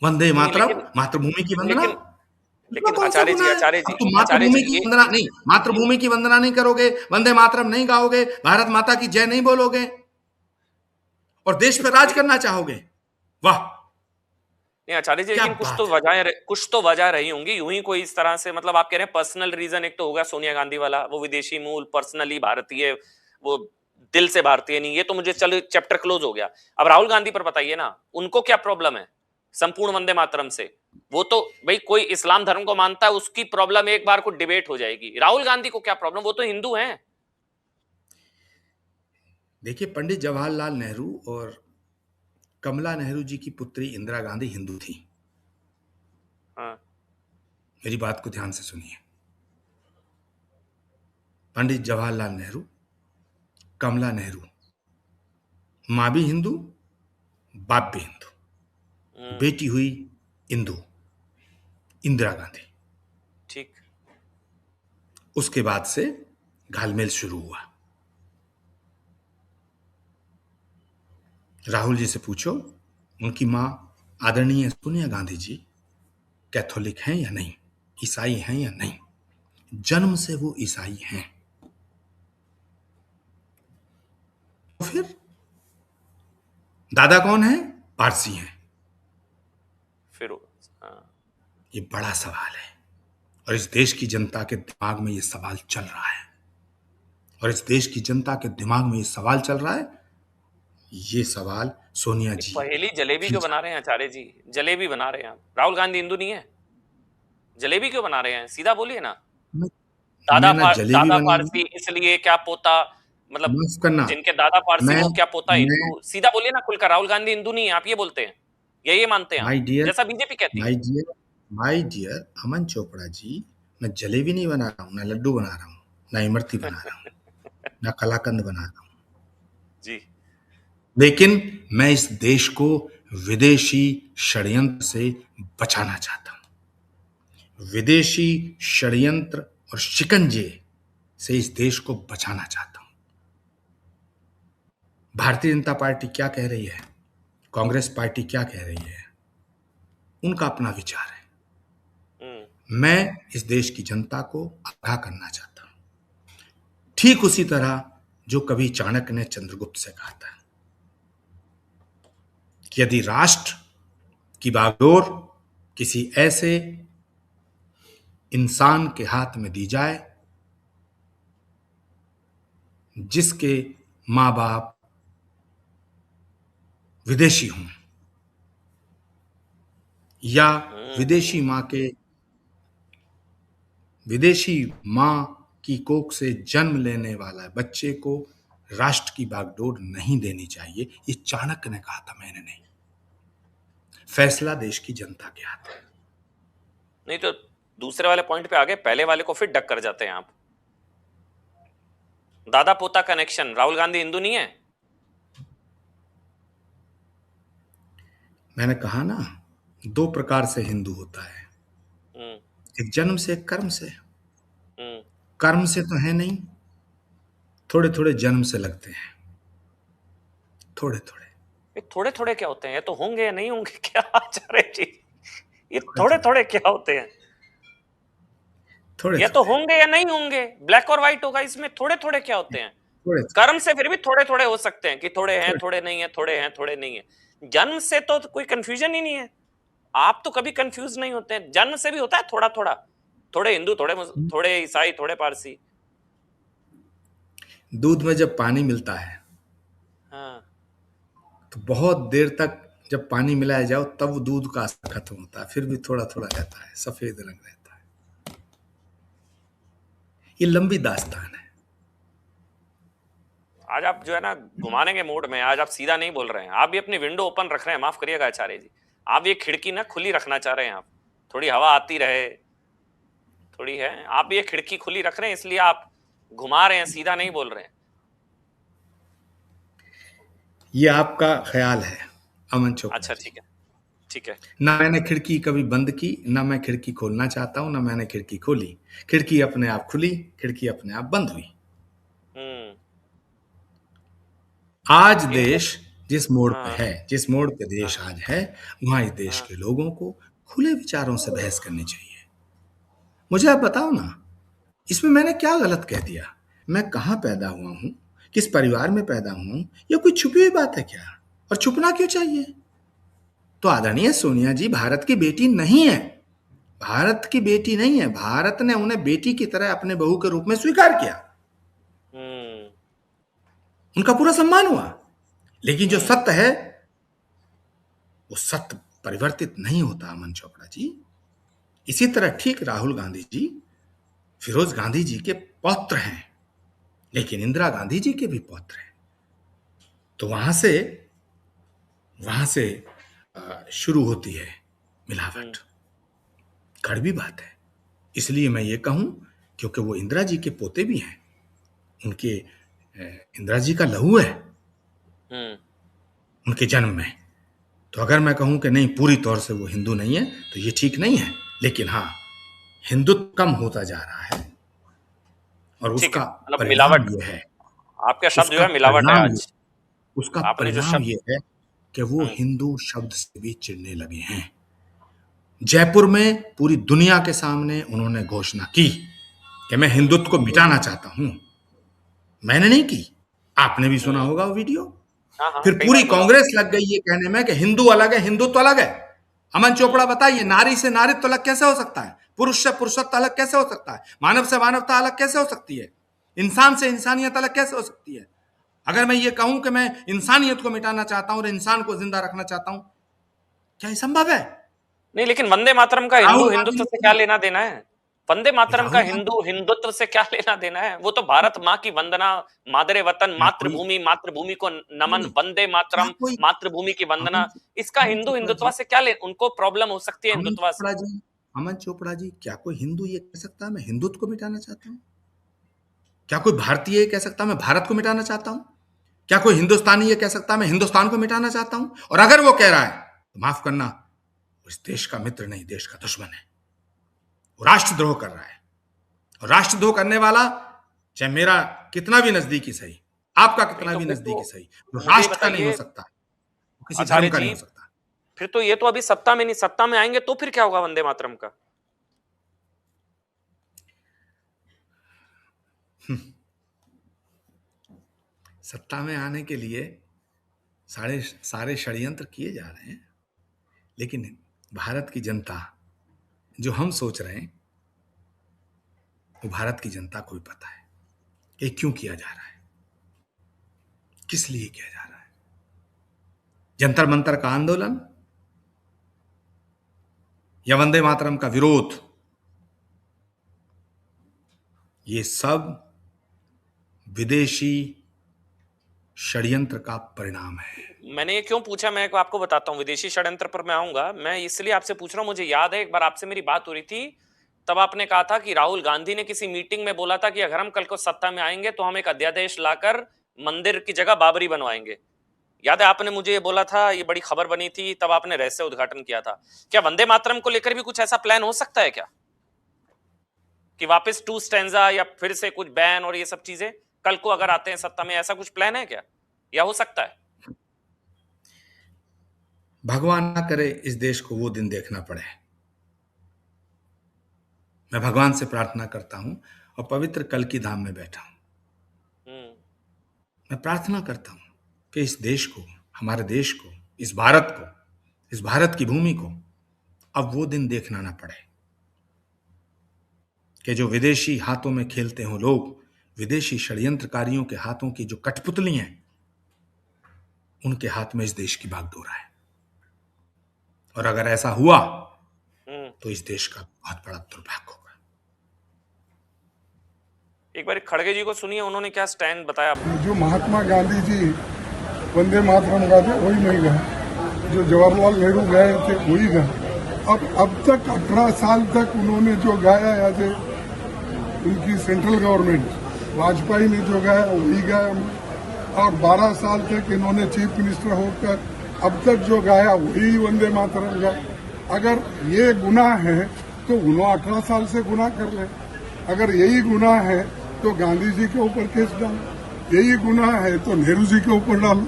वंदे मातरम, मातृभूमि की वंदना। लेकिन कौन सा गुनाह है? अब तुम मातृभूमि की वंदना नहीं, मातृभूमि की वंदना नहीं करोगे, वंदे मातरम नहीं गाओगे, भारत माता की जय नहीं बोलोगे और देश पर राज करना चाहोगे? वाह। नहीं आचार्य जी, क्या लेकिन कुछ तो वजह रही होंगी। यूं ही कोई इस तरह से, मतलब आप कह रहे हैं पर्सनल रीजन, एक तो होगा सोनिया गांधी वाला, वो विदेशी मूल, पर्सनली भारतीय, वो दिल से भारतीय नहीं, ये तो मुझे चलो चैप्टर क्लोज हो गया। अब राहुल गांधी पर बताइए ना, उनको क्या प्रॉब्लम है संपूर्ण वंदे मातरम से? वो तो भाई कोई इस्लाम धर्म को मानता है, उसकी प्रॉब्लम एक बार को डिबेट हो जाएगी। राहुल गांधी को क्या प्रॉब्लम? वो तो हिंदू हैं। देखिए, पंडित जवाहरलाल नेहरू और कमला नेहरू जी की पुत्री इंदिरा गांधी हिंदू थी। हाँ। मेरी बात को ध्यान से सुनिए। पंडित जवाहरलाल नेहरू, कमला नेहरू, मां भी हिंदू, बाप भी हिंदू, बेटी हुई हिंदू इंदिरा गांधी। ठीक। उसके बाद से घालमेल शुरू हुआ। राहुल जी से पूछो, उनकी मां आदरणीय सोनिया गांधी जी कैथोलिक हैं या नहीं, ईसाई हैं या नहीं? जन्म से वो ईसाई हैं। तो फिर दादा कौन है? पारसी हैं। फिर हाँ। ये बड़ा सवाल है और इस देश की जनता के दिमाग में ये सवाल चल रहा है, और इस देश की जनता के दिमाग में ये सवाल चल रहा है। ये सवाल सोनिया जी पहेली जलेबी भी क्यों बना रहे हैं आचार्य जी? जलेबी बना रहे हैं आप। राहुल गांधी हिंदू नहीं है, जलेबी क्यों बना रहे हैं? सीधा बोलिए ना। मैं ना जलेबी दादा बना रहा हूं, पारसी इसलिए क्या पोता, मतलब माफ करना। जिनके दादा पारसी मैं वो क्या पोता मैं हिंदू? सीधा बोलिए ना खुलकर, राहुल गांधी हिंदू नहीं है, आप ये बोलते हैं या ये मानते हैं आप, माय डियर जैसा बीजेपी कहती है। माय डियर माय डियर अमन चोपड़ा जी, मैं जलेबी नहीं बना रहा हूँ, ना लड्डू बना रहा हूँ, ना इमरती बना रहा हूँ, ना कलाकंद बना रहा हूँ। जी। लेकिन मैं इस देश को विदेशी षड्यंत्र से बचाना चाहता हूं। विदेशी षड्यंत्र और शिकंजे से इस देश को बचाना चाहता हूं। भारतीय जनता पार्टी क्या कह रही है, कांग्रेस पार्टी क्या कह रही है, उनका अपना विचार है। मैं इस देश की जनता को आगाह करना चाहता हूं, ठीक उसी तरह जो कभी चाणक्य ने चंद्रगुप्त से कहा था कि यदि राष्ट्र की बागडोर किसी ऐसे इंसान के हाथ में दी जाए जिसके मां बाप विदेशी हों या विदेशी मां की कोख से जन्म लेने वाला बच्चे को राष्ट्र की बागडोर नहीं देनी चाहिए। ये चाणक्य ने कहा था, मैंने नहीं। फैसला देश की जनता के हाथ है। नहीं तो दूसरे वाले पॉइंट पे आ गए, पहले वाले को फिर डक कर जाते हैं आप। दादा पोता कनेक्शन, राहुल गांधी हिंदू नहीं है? मैंने कहा ना, दो प्रकार से हिंदू होता है, एक जन्म से, एक कर्म से। कर्म से तो है नहीं, थोड़े थोड़े जन्म से लगते हैं, थोड़े थोड़े। थोड़े थोड़े क्या होते हैं? ये तो होंगे या नहीं होंगे क्या आचार्य जी? ये थोड़े थोड़े क्या होते हैं? थोड़े ये तो होंगे या नहीं होंगे, ब्लैक और व्हाइट होगा इसमें। थोड़े थोड़े क्या होते हैं? कर्म से फिर भी थोड़े थोड़े हो सकते हैं कि थोड़े हैं थोड़े नहीं है, थोड़े हैं थोड़े नहीं है। जन्म से तो कोई कंफ्यूजन ही नहीं है। आप तो कभी कंफ्यूज नहीं होते हैं। जन्म से भी होता है थोड़ा थोड़ा, थोड़े हिंदू, थोड़े ईसाई, थोड़े पारसी। दूध में जब पानी मिलता है, हाँ, तो बहुत देर तक जब पानी मिलाया जाओ तब दूध का असर खत्म होता है, फिर भी थोड़ा थोड़ा रहता है, सफेद रंग रहता है। ये लंबी दास्तान है। आज आप जो है ना घुमाने के मूड में, आज आप सीधा नहीं बोल रहे हैं। आप भी अपनी विंडो ओपन रख रहे हैं, माफ करिएगा आचार्य जी। आप ये खिड़की ना खुली रखना चाह रहे हैं, आप थोड़ी हवा आती रहे, थोड़ी है। आप ये खिड़की खुली रख रहे हैं, इसलिए आप घुमा रहे हैं, सीधा नहीं बोल रहे हैं। ये आपका ख्याल है अमन चोपड़ा अच्छा, जी। ठीक है, ठीक है। ना मैंने खिड़की कभी बंद की, ना मैं खिड़की खोलना चाहता हूं, ना मैंने खिड़की खोली। खिड़की अपने आप खुली, खिड़की अपने आप बंद हुई। हम्म। आज नहीं मतलब, देश जिस मोड़ पे हाँ, है, जिस मोड़ पे हाँ, देश आज है, वहां इस देश हाँ। के लोगों को खुले विचारों से बहस करनी चाहिए। मुझे आप बताओ ना, इसमें मैंने क्या गलत कह दिया? मैं कहाँ पैदा हुआ हूँ, किस परिवार में पैदा हुआ हूँ, ये कोई छुपी हुई बात है क्या? और छुपना क्यों चाहिए? तो आदरणीय सोनिया जी भारत की बेटी नहीं है, भारत की बेटी नहीं है। भारत ने उन्हें बेटी की तरह अपने बहू के रूप में स्वीकार किया, हम्म, उनका पूरा सम्मान हुआ। लेकिन जो हम्म। सत्य है वो सत्य परिवर्तित नहीं होता अमन चोपड़ा जी। इसी तरह ठीक राहुल गांधी जी फिरोज गांधी जी के पौत्र हैं, लेकिन इंदिरा गांधी जी के भी पौत्र हैं। तो वहां से शुरू होती है मिलावट। कड़वी बात है। इसलिए मैं ये कहूं, क्योंकि वो इंदिरा जी के पोते भी हैं, उनके इंदिरा जी का लहू है हम्म। उनके जन्म में। तो अगर मैं कहूं कि नहीं पूरी तौर से वो हिंदू नहीं है तो ये ठीक नहीं है। लेकिन हाँ, हिंदुत्व कम होता जा रहा है और ठीक है, उसका मतलब परिणाम मिलावट, ये है, आपका शब्द जो उसका है मिलावट है परिणाम ये आज। उसका आपने जो परिणाम शब्द, ये है कि वो हम्म, हिंदू शब्द से भी चिढ़ने लगे हैं। जयपुर में पूरी दुनिया के सामने उन्होंने घोषणा की कि मैं हिंदुत्व को मिटाना चाहता हूं। मैंने नहीं की, आपने भी सुना हम्म। होगा वो वीडियो। हाँ, हाँ, फिर कई पूरी बार बोला। कांग्रेस लग गई ये कहने में कि हिंदू अलग है, हिंदुत्व अलग है। अमन चोपड़ा हम्म, बताइए, नारी से नारित्व अलग कैसे हो सकता है? पुरुष से पुरुषत्व अलग कैसे हो सकता है? मानव से मानवता अलग कैसे हो सकती है? इंसान से इंसानियत अलग कैसे हो सकती है? अगर मैं ये कहूं कि मैं इंसानियत को मिटाना चाहता हूं और इंसान को जिंदा रखना चाहता हूं, क्या ये संभव है? नहीं, लेकिन वंदे मातरम का हिंदू राहुल हिंदुत्व से क्या गांधी लेना देना है? वंदे मातरम का राहुल गांधी हिंदू हिंदुत्व से क्या लेना देना है? वो तो भारत माँ की वंदना, मादरे वतन, क्या कोई मातृभूमि को नमन, नहीं, वंदे क्या मातरम, कोई मातृभूमि की अमन वंदना। इसका अमन हिंदू चोपड़ा हिंदुत्व जी से क्या ले, उनको प्रॉब्लम हो सकती है अमन हिंदुत्व से। चोपड़ा जी अमन चोपड़ा जी, क्या कोई हिंदू ये कह सकता है मैं हिंदुत्व को मिटाना चाहता हूँ? क्या कोई भारतीय ये कह सकता है मैं भारत को मिटाना चाहता हूँ? क्या कोई हिंदुस्तानी ये कह सकता है मैं हिंदुस्तान को मिटाना चाहता हूँ? और अगर वो कह रहा है तो माफ करना, वो इस देश का मित्र नहीं, देश का दुश्मन है। वो राष्ट्रद्रोह कर रहा है, और राष्ट्रद्रोह करने वाला चाहे मेरा कितना भी नजदीकी सही, आपका नहीं कितना तो भी फिर नजदीकी तो सही, वो मुझे ये राष्ट्र का नहीं हो बताइए सकता, वो किसी आचार्य धर्म का नहीं जी, हो सकता। फिर तो ये तो अभी सत्ता में नहीं, सत्ता में आएंगे तो फिर क्या होगा वंदे मातरम का? सत्ता में आने के लिए सारे सारे षड्यंत्र किए जा रहे हैं, लेकिन भारत की जनता जो हम सोच रहे हैं वो भारत की जनता को भी पता है कि क्यों किया जा रहा है, किस लिए किया जा रहा है। जंतर मंतर का आंदोलन या वंदे मातरम का विरोध, ये सब विदेशी षड्यंत्र का परिणाम है। मैंने ये क्यों पूछा, मैं आपको बताता हूँ, विदेशी षड्यंत्र पर मैं आऊंगा। मैं इसलिए आपसे पूछ रहा हूँ, मुझे याद है एक बार आपसे मेरी बात हो रही थी, तब आपने कहा था कि राहुल गांधी ने किसी मीटिंग में बोला था कि अगर हम कल को सत्ता में आएंगे तो हम एक अध्यादेश लाकर मंदिर की जगह बाबरी बनवाएंगे। याद है आपने मुझे ये बोला था, ये बड़ी खबर बनी थी, तब आपने रहस्य उद्घाटन किया था। क्या वंदे मातरम को लेकर भी कुछ ऐसा प्लान हो सकता है क्या, कि वापस टू स्टैंजा या फिर से कुछ बैन और ये सब चीजें कल को अगर आते हैं सत्ता में, ऐसा कुछ प्लान है क्या, या हो सकता है? भगवान ना करे इस देश को वो दिन देखना पड़े। मैं भगवान से प्रार्थना करता हूं और पवित्र कल की धाम में बैठा हूं। मैं प्रार्थना करता हूं कि इस देश को, हमारे देश को, इस भारत को, इस भारत की भूमि को अब वो दिन देखना ना पड़े कि जो विदेशी हाथों में खेलते हो लोग, विदेशी षड्यंत्रकारियों के हाथों की जो कठपुतली हैं, उनके हाथ में इस देश की बागडोर है। और अगर ऐसा हुआ तो इस देश का बहुत बड़ा दुर्भाग्य होगा। एक बार खड़गे जी को सुनिए, उन्होंने क्या स्टैंड बताया। जो महात्मा गांधी जी वंदे मातरम गाते वही नहीं गए, जो जवाहरलाल नेहरू गए थे वही गए। अब तक 18 साल तक उन्होंने जो गाया है उनकी सेंट्रल गवर्नमेंट, वाजपेयी ने जो गाया वही गाया मैं, और 12 साल तक इन्होंने चीफ मिनिस्टर होकर अब तक जो गाया वही वंदे मातरम गाया। अगर ये गुनाह है तो उन्होंने 18 साल से गुनाह कर ले। अगर यही गुनाह है तो गांधी जी के ऊपर केस डालो, यही गुनाह है तो नेहरू जी के ऊपर डालो,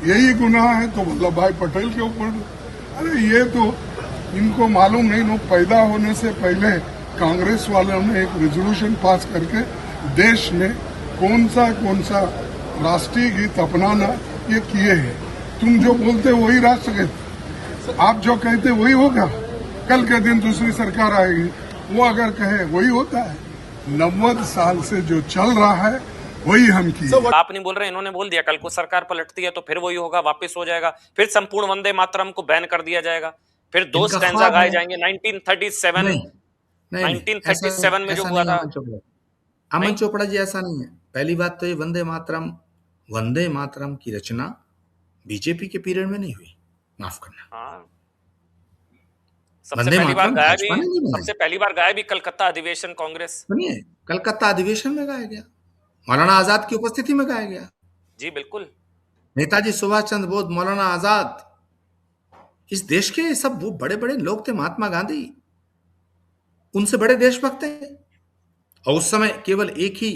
यही गुनाह है तो वल्लभ भाई पटेल के ऊपर डालो। अरे ये तो इनको मालूम नहीं, लोग पैदा होने से पहले कांग्रेस वालों ने एक रेजोल्यूशन पास करके देश में कौन सा राष्ट्रीय गीत अपनाना ये किए हैं। तुम जो बोलते वही राष्ट्रगीत, आप जो कहते वही होगा। कल के दिन दूसरी सरकार आएगी, वो अगर कहे वही होता है। 90 साल से जो चल रहा है वही हम किए। आप नहीं बोल रहे, इन्होंने बोल दिया कल को सरकार पलटती है तो फिर वही होगा, वापस हो जाएगा, फिर संपूर्ण वंदे मातरम को बैन कर दिया जाएगा, फिर दो इनका स्टैंजा ख्वाब गाए है। जाएंगे। 1937 नहीं नहीं नहीं, 1937 में जो ऐसा हुआ नहीं था। अमन नहीं? चोपड़ा जी, ऐसा नहीं है। पहली बात तो ये वंदे मातरम की रचना बीजेपी के पीरियड में नहीं हुई, माफ करना। हाँ, वंदे मातरम भाजपा ने नहीं बनाई। सबसे पहली बार गाया भी कलकत्ता अधिवेशन कांग्रेस। सुनिए, कलकत्ता अधिवेशन में गाया गया, मौलाना आजाद की उपस्थिति में गाया गया। जी बिल्कुल। नेताजी सुभाष चंद्र बोस, मौलाना आजाद, इस देश के सब वो बड़े बड़े लोग थे, महात्मा गांधी, उनसे बड़े देशभक्त थे। और उस समय केवल एक ही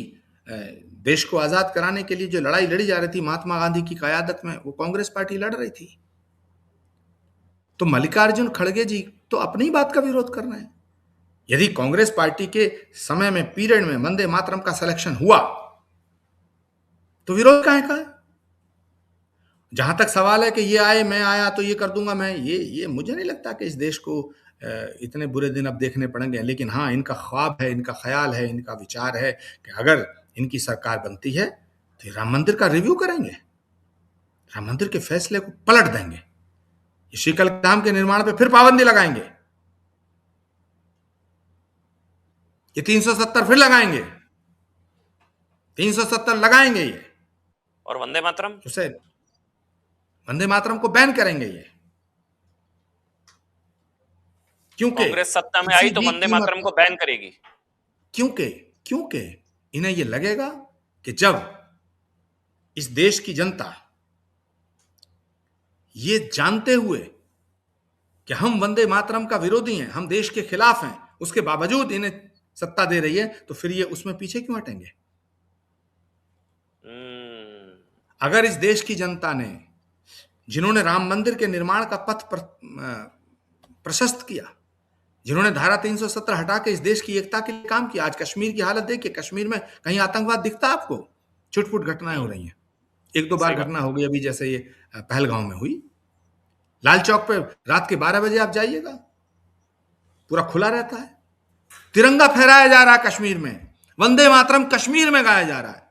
देश को आजाद कराने के लिए जो लड़ाई लड़ी जा रही थी महात्मा गांधी की क़यादत में, वो कांग्रेस पार्टी लड़ रही थी। तो मल्लिकार्जुन खड़गे जी तो अपनी बात का विरोध कर रहे हैं। यदि कांग्रेस पार्टी के समय में, पीरियड में वंदे मातरम का सिलेक्शन हुआ तो विरोध काहे का है? जहां तक सवाल है कि ये आए, मैं आया तो ये कर दूंगा, मैं ये मुझे नहीं लगता कि इस देश को इतने बुरे दिन अब देखने पड़ेंगे। लेकिन हाँ, इनका ख्वाब है, इनका ख्याल है, इनका विचार है कि अगर इनकी सरकार बनती है तो ये राम मंदिर का रिव्यू करेंगे, राम मंदिर के फैसले को पलट देंगे, ये शीतल धाम के निर्माण पे फिर पाबंदी लगाएंगे, ये 370 फिर लगाएंगे, 370 लगाएंगे ये, और वंदे मातरम, उसे वंदे मातरम को बैन करेंगे ये। क्योंकि कांग्रेस सत्ता में आई तो वंदे मातरम को बैन करेगी। क्योंकि इन्हें ये लगेगा कि जब इस देश की जनता ये जानते हुए कि हम वंदे मातरम का विरोधी हैं, हम देश के खिलाफ हैं, उसके बावजूद इन्हें सत्ता दे रही है, तो फिर ये उसमें पीछे क्यों हटेंगे? अगर इस देश की जनता ने, जिन्होंने राम मंदिर के निर्माण का पथ प्रशस्त किया, जिन्होंने धारा 370 हटा के इस देश की एकता के लिए काम किया, आज कश्मीर की हालत देखिए, कश्मीर में कहीं आतंकवाद दिखता है आपको? छुटपुट घटनाएं हो रही हैं, एक दो बार घटना हो गई अभी, जैसे ये पहलगांव में हुई। लाल चौक पे रात के 12 बजे आप जाइएगा, पूरा खुला रहता है, तिरंगा फहराया जा रहा है कश्मीर में, वंदे मातरम कश्मीर में गाया जा रहा है।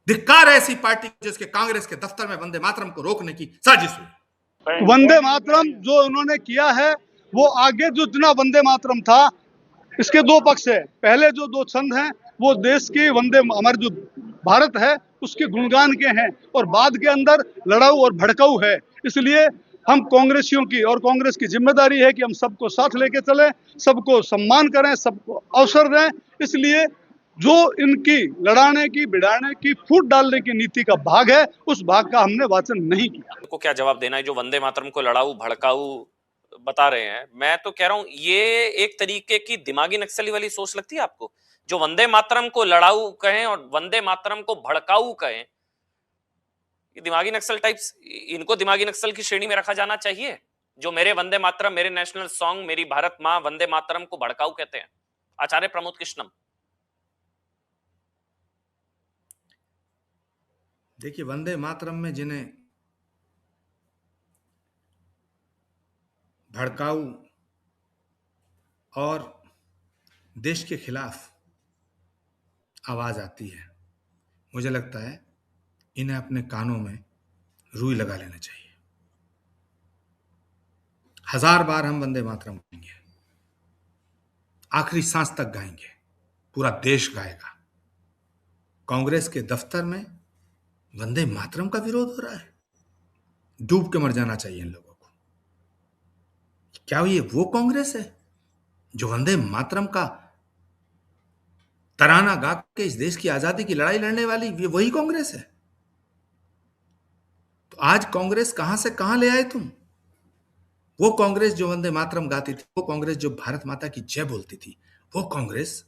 धिक्कार है ऐसी पार्टी जिसके कांग्रेस के दफ्तर में वंदे मातरम को रोकने की साजिश हुई। वंदे मातरम जो उन्होंने किया है, वो आगे जो जितना वंदे मातरम था, इसके दो पक्ष है। पहले जो दो छंद हैं वो देश की हमारे जो भारत है उसके गुणगान के हैं, और बाद के अंदर लड़ाऊ और भड़काऊ है। इसलिए हम कांग्रेसियों की और कांग्रेस की जिम्मेदारी है कि हम सबको साथ लेके चलें, सबको सम्मान करें, सबको अवसर दें। इसलिए जो इनकी लड़ाने की, बिड़ाने की, फूट डालने की नीति का भाग है, उस भाग का हमने वाचन नहीं किया। को क्या जवाब देना है जो वंदे मातरम को लड़ाऊ भड़काऊ बता रहे हैं? मैं तो कह रहा हूं ये एक तरीके की दिमागी नक्सली वाली सोच लगती है आपको? जो वंदे मातरम को लड़ाऊ कहें और वंदे मातरम को भड़काऊ कहें, ये दिमागी नक्सल टाइप्स, इनको दिमागी नक्सल की श्रेणी में रखा जाना चाहिए। जो मेरे वंदे मातरम, मेरे नेशनल सॉन्ग, मेरी भारत मां वंदे मातरम को भड़काऊ कहते हैं। आचार्य प्रमोद कृष्णम। देखिए, वंदे मातरम में जिन्हें भड़काऊ और देश के खिलाफ आवाज आती है, मुझे लगता है इन्हें अपने कानों में रुई लगा लेना चाहिए। 1000 बार हम वंदे मातरम गाएंगे, आखिरी सांस तक गाएंगे, पूरा देश गाएगा। कांग्रेस के दफ्तर में वंदे मातरम का विरोध हो रहा है, डूब के मर जाना चाहिए इन लोगों को। क्या ये वो कांग्रेस है जो वंदे मातरम का तराना गा के इस देश की आजादी की लड़ाई लड़ने वाली ये वही कांग्रेस है। तो आज कांग्रेस कहां से कहां ले आए तुम? वो कांग्रेस जो वंदे मातरम गाती थी, वो कांग्रेस जो भारत माता की जय बोलती थी, वो कांग्रेस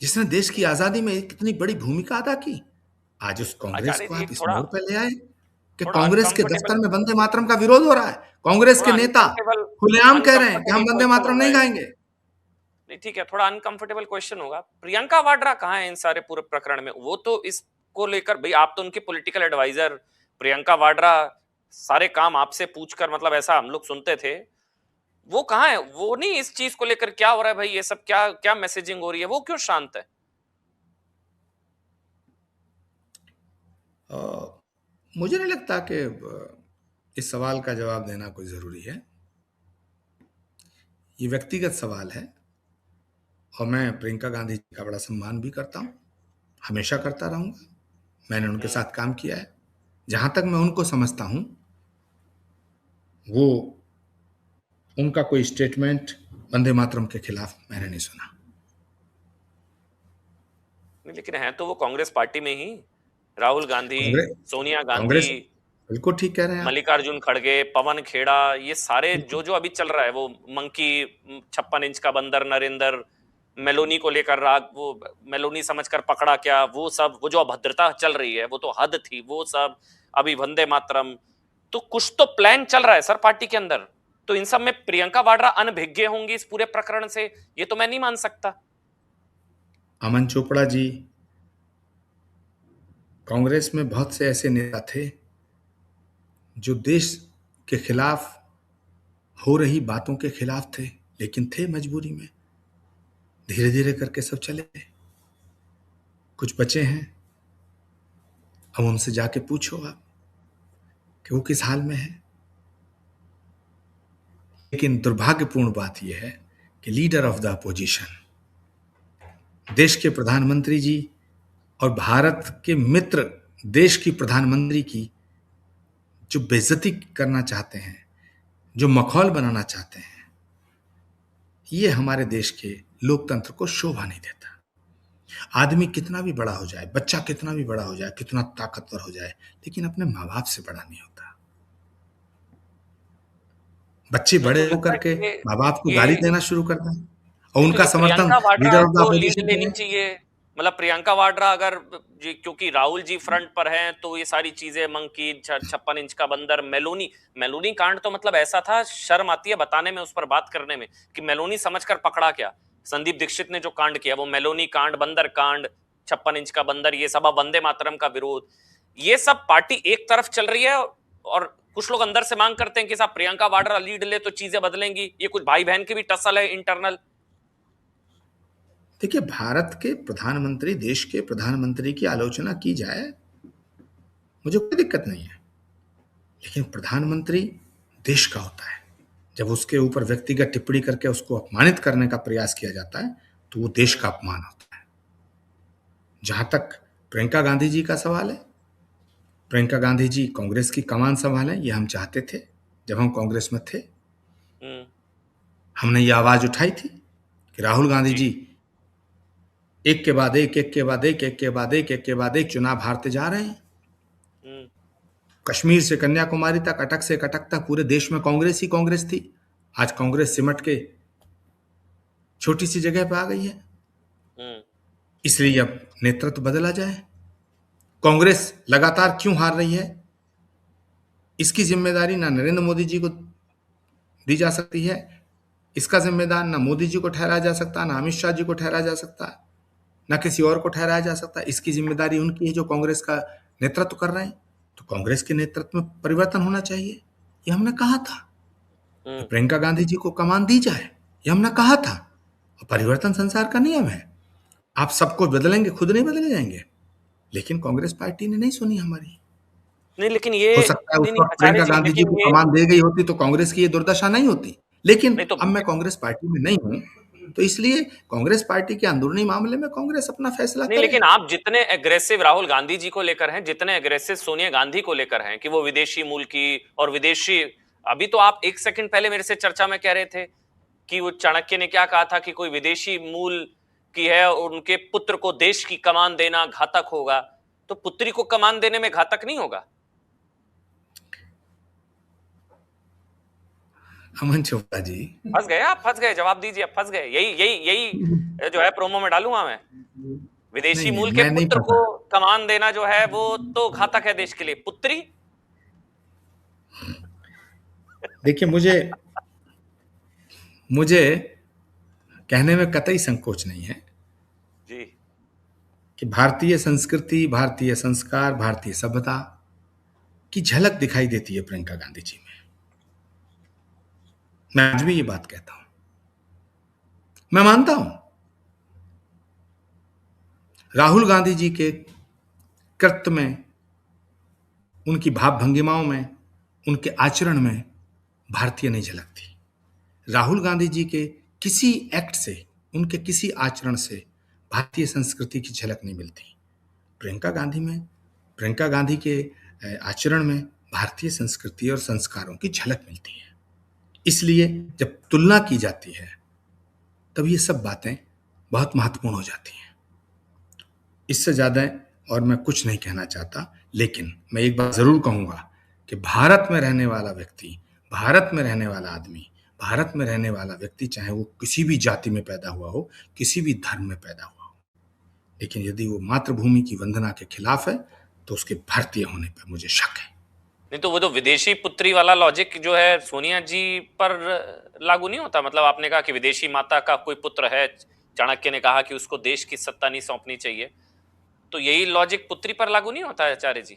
जिसने देश की आजादी में कितनी बड़ी भूमिका अदा की, आज उस कांग्रेस आचार्य को जी आप इस थोड़ा मोड़ पर ले आए कि थोड़ा कांग्रेस के अनकंफर्टेबल दफ्तर में वंदे मातरम का विरोध हो रहा है। कांग्रेस के थोड़ा नेता अनकंफर्टेबल खुलेआम कह रहे हैं कि अनकंफर्टेबल हम वंदे क्वेश्चन मातरम होगा नहीं ये। गाएंगे। नहीं ठीक है, थोड़ा अनकंफर्टेबल क्वेश्चन होगा। प्रियंका वाड्रा कहाँ है इन सारे पूरे प्रकरण में? वो तो इसको लेकर, भाई आप तो उनकी पॉलिटिकल एडवाइजर, प्रियंका वाड्रा सारे काम आपसे पूछकर, मतलब ऐसा हम लोग सुनते थे। वो कहाँ है? वो नहीं इस चीज को लेकर क्या हो रहा है भाई, ये सब क्या क्या मैसेजिंग हो रही है, वो क्यों शांत है? मुझे नहीं लगता कि इस सवाल का जवाब देना कोई जरूरी है। ये व्यक्तिगत सवाल है और मैं प्रियंका गांधी जी का बड़ा सम्मान भी करता हूं, हमेशा करता रहूंगा। मैंने उनके साथ काम किया है। जहां तक मैं उनको समझता हूं, वो उनका कोई स्टेटमेंट वंदे मातरम के खिलाफ मैंने नहीं सुना। नहीं, लेकिन है तो वो कांग्रेस पार्टी में ही। राहुल गांधी, कांग्रेस सोनिया गांधी, कांग्रेस बिल्कुल ठीक कह रहे हैं आप। मल्लिकार्जुन खड़गे, पवन खेड़ा, ये सारे जो जो अभी चल रहा है, वो मंकी, 56 इंच का बंदर नरेंद्र, मेलोनी को लेकर राग, वो मेलोनी समझकर पकड़ा क्या, वो सब, वो जो अभद्रता चल रही है वो तो हद थी, वो सब। अभी वंदे मातरम, तो कुछ तो प्लान चल रहा है सर पार्टी के अंदर। तो इन सब में प्रियंका वाड्रा अनभिज्ञ होंगी इस पूरे प्रकरण से, ये तो मैं नहीं मान सकता। अमन चोपड़ा जी, कांग्रेस में बहुत से ऐसे नेता थे जो देश के खिलाफ हो रही बातों के खिलाफ थे, लेकिन थे मजबूरी में। धीरे धीरे करके सब चले गए। कुछ बचे हैं, अब उनसे जाके पूछो आप कि वो किस हाल में है। लेकिन दुर्भाग्यपूर्ण बात यह है कि लीडर ऑफ द अपोजिशन, देश के प्रधानमंत्री जी और भारत के मित्र देश की प्रधानमंत्री की जो बेइज्जती करना चाहते हैं, जो मखौल बनाना चाहते हैं, ये हमारे देश के लोकतंत्र को शोभा नहीं देता। आदमी कितना भी बड़ा हो जाए, बच्चा कितना भी बड़ा हो जाए, कितना ताकतवर हो जाए, लेकिन अपने माँ बाप से बड़ा नहीं होता। बच्चे नहीं, तो बड़े लगता होकर है के कि माँ बाप को गाली ये देना शुरू करते हैं और नहीं, तो उनका ये समर्थन Priyanka Vadra leader of the को लीड अपोजिशन लेनी करें। चाहिए। मतलब प्रियंका वाड्रा अगर क्योंकि राहुल जी फ्रंट पर हैं, तो ये सारी चीजें, मंकी, 56 इंच का बंदर, मेलोनी, मेलोनी कांड तो मतलब ऐसा था, शर्म आती है बताने में, उस पर बात करने में, कि मेलोनी समझकर पकड़ा क्या। संदीप दीक्षित ने जो कांड किया, वो मेलोनी कांड, बंदर कांड, 56 इंच का बंदर, ये सब, वंदे मातरम का विरोध, ये सब पार्टी एक तरफ चल रही है। और कुछ लोग अंदर से मांग करते हैं कि साहब प्रियंका वाड्रा लीड ले तो चीजें बदलेंगी। ये कुछ भाई बहन की भी टसल है इंटरनल। देखिए, भारत के प्रधानमंत्री, देश के प्रधानमंत्री की आलोचना की जाए, मुझे कोई दिक्कत नहीं है, लेकिन प्रधानमंत्री देश का होता है। जब उसके ऊपर व्यक्तिगत टिप्पणी करके उसको अपमानित करने का प्रयास किया जाता है, तो वो देश का अपमान होता है। जहां तक प्रियंका गांधी जी का सवाल है, प्रियंका गांधी जी कांग्रेस की कमान संभालें, ये हम चाहते थे। जब हम कांग्रेस में थे, हमने ये आवाज उठाई थी कि राहुल गांधी जी एक के बाद एक, एक के बाद एक, एक के बाद एक, एक के बाद एक चुनाव हारते जा रहे हैं। कश्मीर से कन्याकुमारी तक, अटक से कटक तक पूरे देश में कांग्रेस ही कांग्रेस थी। आज कांग्रेस सिमट के छोटी सी जगह पे आ गई है। इसलिए अब नेतृत्व बदला जाए। कांग्रेस लगातार क्यों हार रही है, इसकी जिम्मेदारी ना नरेंद्र मोदी जी को दी जा सकती है, इसका जिम्मेदार ना मोदी जी को ठहराया जा सकता, ना अमित शाह जी को ठहराया जा सकता, ना किसी और को ठहराया जा सकता। इसकी जिम्मेदारी उनकी है जो कांग्रेस का नेतृत्व कर रहे हैं। तो कांग्रेस के नेतृत्व में परिवर्तन होना चाहिए, ये हमने कहा था। तो प्रियंका गांधी जी को कमान दी जाए, ये हमने कहा था। और परिवर्तन संसार का नियम है, आप सबको बदलेंगे, खुद नहीं बदले जाएंगे। लेकिन कांग्रेस पार्टी ने नहीं सुनी हमारी। नहीं, लेकिन ये हो सकता है उस नहीं, वक्त आचार्य प्रियंका जी, गांधी जी लेकिन को ये कमान दे गई होती तो कांग्रेस की ये दुर्दशा नहीं होती। लेकिन नहीं तो अब मैं कांग्रेस पार्टी में नहीं हूं, तो इसलिए कांग्रेस पार्टी के अंदरूनी मामले में कांग्रेस अपना फैसला नहीं, करे। लेकिन आप जितने एग्रेसिव राहुल गांधी जी को लेकर हैं, जितने एग्रेसिव सोनिया गांधी को लेकर हैं कि वो विदेशी मूल की और विदेशी, अभी तो आप एक सेकंड पहले मेरे से चर्चा में कह रहे थे कि वो चाणक्य ने क्या कहा था कि कोई विदेशी मूल की है और उनके पुत्र को देश की कमान देना घातक होगा, तो पुत्री को कमान देने में घातक नहीं होगा? अमन चोपड़ा जी, फंस गए आप, फंस गए, जवाब दीजिए, आप फंस गए। यही यही यही जो है प्रोमो में डालूंगा मैं। विदेशी नहीं नहीं, मूल के मैं नहीं पुत्र को फंसा। कमान देना जो है वो तो घातक है देश के लिए, पुत्री। देखिए, मुझे मुझे कहने में कतई संकोच नहीं है जी। कि भारतीय संस्कृति, भारतीय संस्कार, भारतीय सभ्यता की झलक दिखाई देती है प्रियंका गांधी जी में। मैं आज भी ये बात कहता हूं। मैं मानता हूं राहुल गांधी जी के कृत्य में, उनकी भाव भंगिमाओं में, उनके आचरण में भारतीय नहीं झलकती। राहुल गांधी जी के किसी एक्ट से, उनके किसी आचरण से भारतीय संस्कृति की झलक नहीं मिलती। प्रियंका गांधी के आचरण में भारतीय संस्कृति और संस्कारों की झलक मिलती है। इसलिए जब तुलना की जाती है तब ये सब बातें बहुत महत्वपूर्ण हो जाती हैं। इससे ज्यादा और मैं कुछ नहीं कहना चाहता, लेकिन मैं एक बात जरूर कहूंगा कि भारत में रहने वाला व्यक्ति, भारत में रहने वाला आदमी, भारत में रहने वाला व्यक्ति, चाहे वो किसी भी जाति में पैदा हुआ हो, किसी भी धर्म में पैदा हुआ हो, लेकिन यदि वो मातृभूमि की वंदना के खिलाफ है तो उसके भारतीय होने पर मुझे शक है। नहीं तो वो तो विदेशी पुत्री वाला लॉजिक जो है सोनिया जी पर लागू नहीं होता? मतलब आपने कहा कि विदेशी माता का कोई पुत्र है, चाणक्य ने कहा कि उसको देश की सत्ता नहीं सौंपनी चाहिए, तो यही लॉजिक पुत्री पर लागू नहीं होता है आचार्य जी?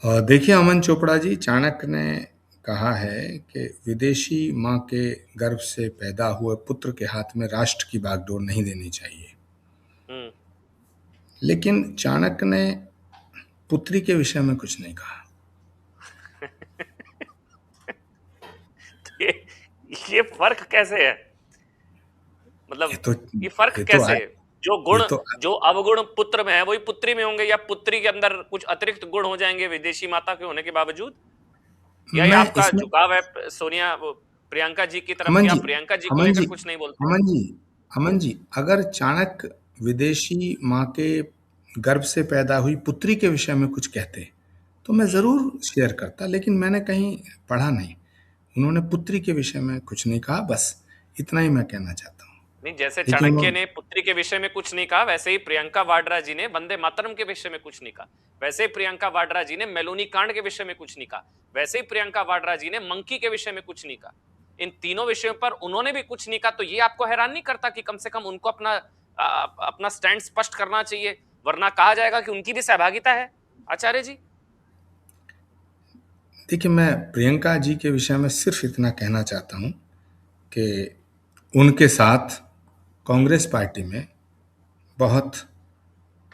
देखिए अमन चोपड़ा जी, चाणक्य ने कहा है कि विदेशी माँ के गर्भ से पैदा हुए पुत्र के हाथ में राष्ट्र की बागडोर नहीं देनी चाहिए। लेकिन चाणक्य ने पुत्री के विषय में कुछ नहीं कहा। ये फर्क कैसे है? मतलब ये फर्क ये कैसे तो है? जो गुण, ये तो जो अवगुण पुत्र में है वही पुत्री में होंगे, या पुत्री के अंदर कुछ अतिरिक्त गुण हो जाएंगे विदेशी माता के होने के बावजूद? या ये मैं आपका इसमें झुकाव है सोनिया प्रियंका जी की तरफ, अमन कि जी, आप प्रियंका जी को अमन लेकर जी, कुछ नहीं बोलते? अमन जी, अमन जी, अगर चाणक्य विदेशी माँ के गर्भ से पैदा हुई पुत्री के विषय में कुछ कहते तो मैं जरूर शेयर करता, लेकिन मैंने कहीं पढ़ा नहीं। उन्होंने पुत्री के विषय में कुछ नहीं कहा, बस इतना ही मैं कहना चाहता हूँ। नहीं, जैसे लेकिन चाणक्य ने पुत्री के विषय में कुछ नहीं कहा, वैसे ही प्रियंका वाड्रा जी ने वंदे मातरम के विषय में कुछ नहीं कहा, वैसे ही प्रियंका वाड्रा जी ने मेलोनी कांड के विषय में कुछ नहीं कहा, वैसे ही प्रियंका वाड्रा जी ने मंकी के विषय में कुछ नहीं कहा। इन तीनों विषयों पर उन्होंने भी कुछ नहीं कहा, तो ये आपको हैरान नहीं करता कि कम से कम उनको अपना स्टैंड स्पष्ट करना चाहिए, वरना कहा जाएगा कि उनकी भी सहभागिता है? आचार्य जी, देखिए, मैं प्रियंका जी के विषय में सिर्फ इतना कहना चाहता हूँ कि उनके साथ कांग्रेस पार्टी में बहुत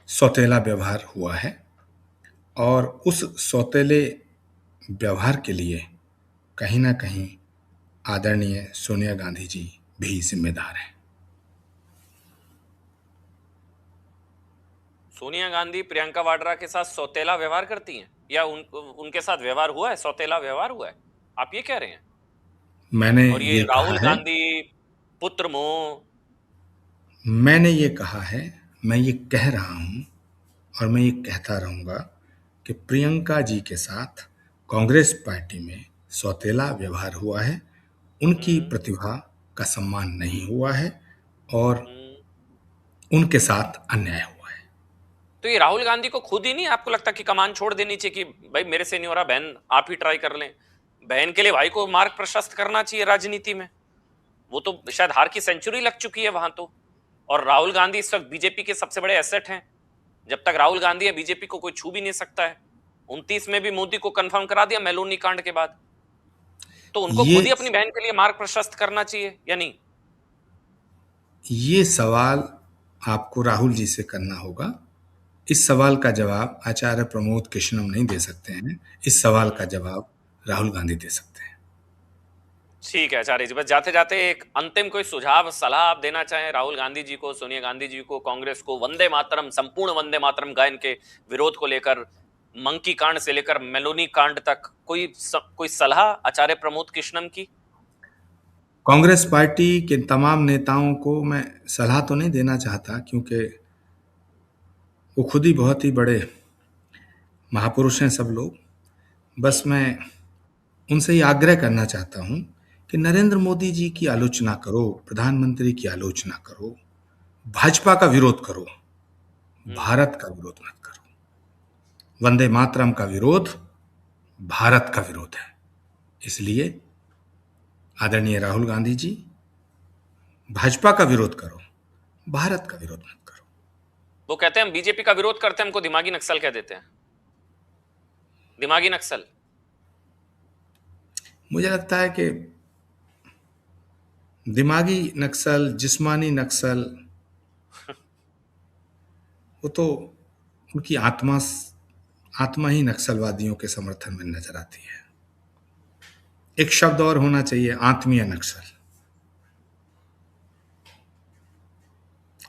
सौतेला व्यवहार हुआ है और उस सौतेले व्यवहार के लिए कहीं ना कहीं आदरणीय सोनिया गांधी जी भी जिम्मेदार हैं। सोनिया गांधी प्रियंका वाड्रा के साथ सौतेला व्यवहार करती हैं, या उनके साथ व्यवहार हुआ है, सौतेला व्यवहार हुआ है, आप ये कह रहे हैं? मैंने और ये ये राहुल कहा है, गांधी पुत्र मोह, मैंने ये कहा है, मैं ये कह रहा हूं और मैं ये कहता रहूंगा कि प्रियंका जी के साथ कांग्रेस पार्टी में सौतेला व्यवहार हुआ है, उनकी प्रतिभा का सम्मान नहीं हुआ है और उनके साथ अन्याय हुआ है। तो ये राहुल गांधी को खुद ही नहीं आपको लगता कि कमान छोड़ देनी चाहिए कि भाई मेरे से नहीं हो रहा, बहन आप ही ट्राई कर लें? बहन के लिए भाई को मार्ग प्रशस्त करना चाहिए राजनीति में। वो तो शायद हार की सेंचुरी लग चुकी है वहां तो, और राहुल गांधी इस वक्त बीजेपी के सबसे बड़े एसेट हैं। जब तक राहुल गांधी है बीजेपी को कोई छू भी नहीं सकता है। 29 में भी मोदी को कंफर्म करा दिया मेलोनी कांड के बाद, तो उनको खुद ही अपनी बहन के लिए मार्ग प्रशस्त करना चाहिए या नहीं? ये सवाल आपको राहुल जी से करना होगा। इस सवाल का जवाब आचार्य प्रमोद कृष्णम नहीं दे सकते हैं, इस सवाल का जवाब राहुल गांधी दे सकते हैं। ठीक है आचार्य जी, बस जाते जाते एक अंतिम कोई सुझाव सलाह आप देना चाहें राहुल गांधी जी को, सोनिया गांधी जी को, कांग्रेस को, वंदे मातरम, संपूर्ण वंदे मातरम गायन के विरोध को लेकर, मंकी कांड से लेकर मेलोनी कांड तक, कोई सलाह आचार्य प्रमोद कृष्णम की? कांग्रेस पार्टी के तमाम नेताओं को मैं सलाह तो नहीं देना चाहता, क्योंकि वो खुद ही बहुत ही बड़े महापुरुष हैं सब लोग। बस मैं उनसे ही आग्रह करना चाहता हूं कि नरेंद्र मोदी जी की आलोचना करो, प्रधानमंत्री की आलोचना करो, भाजपा का विरोध करो, भारत का विरोध मत करो। वंदे मातरम का विरोध भारत का विरोध है। इसलिए आदरणीय राहुल गांधी जी, भाजपा का विरोध करो, भारत का विरोध मत करो। वो कहते हैं हम बीजेपी का विरोध करते हैं, हमको दिमागी नक्सल कह देते हैं। दिमागी नक्सल, मुझे लगता है कि दिमागी नक्सल, जिस्मानी नक्सल, वो तो उनकी आत्मा ही नक्सलवादियों के समर्थन में नजर आती है। एक शब्द और होना चाहिए, आत्मीय नक्सल,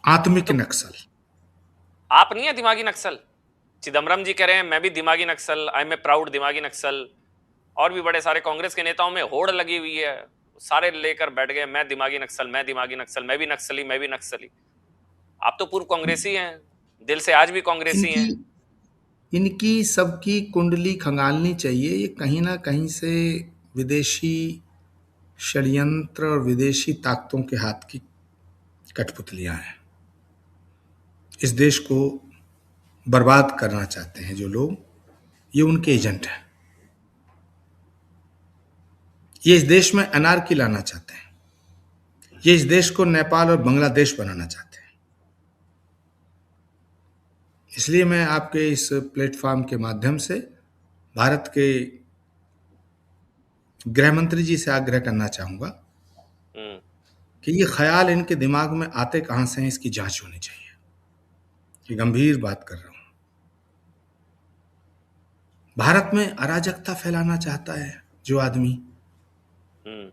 आत्मिक नक्सल। आप नहीं है दिमागी नक्सल? चिदम्बरम जी कह रहे हैं मैं भी दिमागी नक्सल, आई एम ए प्राउड दिमागी नक्सल। और भी बड़े सारे कांग्रेस के नेताओं में होड़ लगी हुई है, सारे लेकर बैठ गए मैं दिमागी नक्सल, मैं दिमागी नक्सल, मैं भी नक्सली, मैं भी नक्सली। आप तो पूर्व कांग्रेसी हैं, दिल से आज भी कांग्रेसी हैं। इनकी सबकी कुंडली खंगालनी चाहिए। ये कहीं ना कहीं से विदेशी षड्यंत्र और विदेशी ताकतों के हाथ की कठपुतलियां हैं। इस देश को बर्बाद करना चाहते हैं जो लोग, ये उनके एजेंट हैं। ये इस देश में अनार्की लाना चाहते हैं। ये इस देश को नेपाल और बांग्लादेश बनाना चाहते हैं। इसलिए मैं आपके इस प्लेटफॉर्म के माध्यम से भारत के गृह मंत्री जी से आग्रह करना चाहूंगा कि ये ख्याल इनके दिमाग में आते कहां से हैं, इसकी जांच होनी चाहिए। ये गंभीर बात कर रहा हूं। भारत में अराजकता फैलाना चाहता है जो आदमी,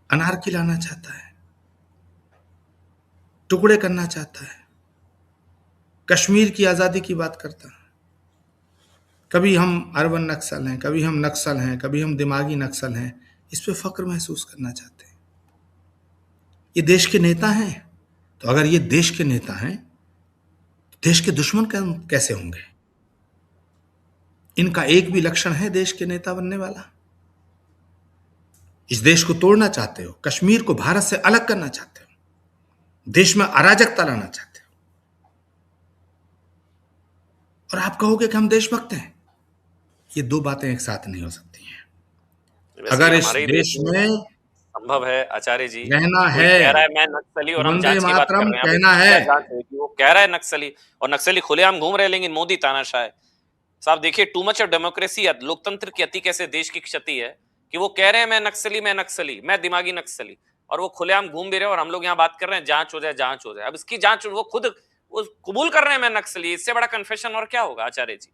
अनार्की लाना चाहता है, टुकड़े करना चाहता है, कश्मीर की आजादी की बात करता है। कभी हम अर्बन नक्सल हैं, कभी हम नक्सल हैं, कभी हम दिमागी नक्सल हैं। इस पे फक्र महसूस करना चाहते हैं। ये देश के नेता हैं, तो अगर ये देश के नेता हैं तो देश के दुश्मन कैसे होंगे? इनका एक भी लक्षण है देश के नेता बनने वाला? इस देश को तोड़ना चाहते हो, कश्मीर को भारत से अलग करना चाहते हो, देश में अराजकता लाना चाहते हो, और आप कहोगे कि हम देशभक्त हैं। ये दो बातें एक साथ नहीं हो सकती हैं। अगर इस देश में संभव है आचार्य जी, रहना है, कह रहा है मैं नक्सली और हम जांच की बात कर रहे हैं, कहना है, वो कह रहा है नक्सली, और नक्सली खुलेआम घूम रहे, लेकिन मोदी तानाशाह है। साहब देखिए, टू मच ऑफ डेमोक्रेसी, लोकतंत्र की अति कैसे देश की क्षति है कि वो कह रहे हैं मैं नक्सली, मैं नक्सली, मैं दिमागी नक्सली, और वो खुलेआम घूम भी रहे, और हम लोग यहाँ बात कर रहे हैं जांच हो जाए, जांच हो जाए। अब इसकी जांच वो खुद वो कबूल कर रहे हैं मैं नक्सली। इससे बड़ा कन्फेशन और क्या होगा आचार्य जी?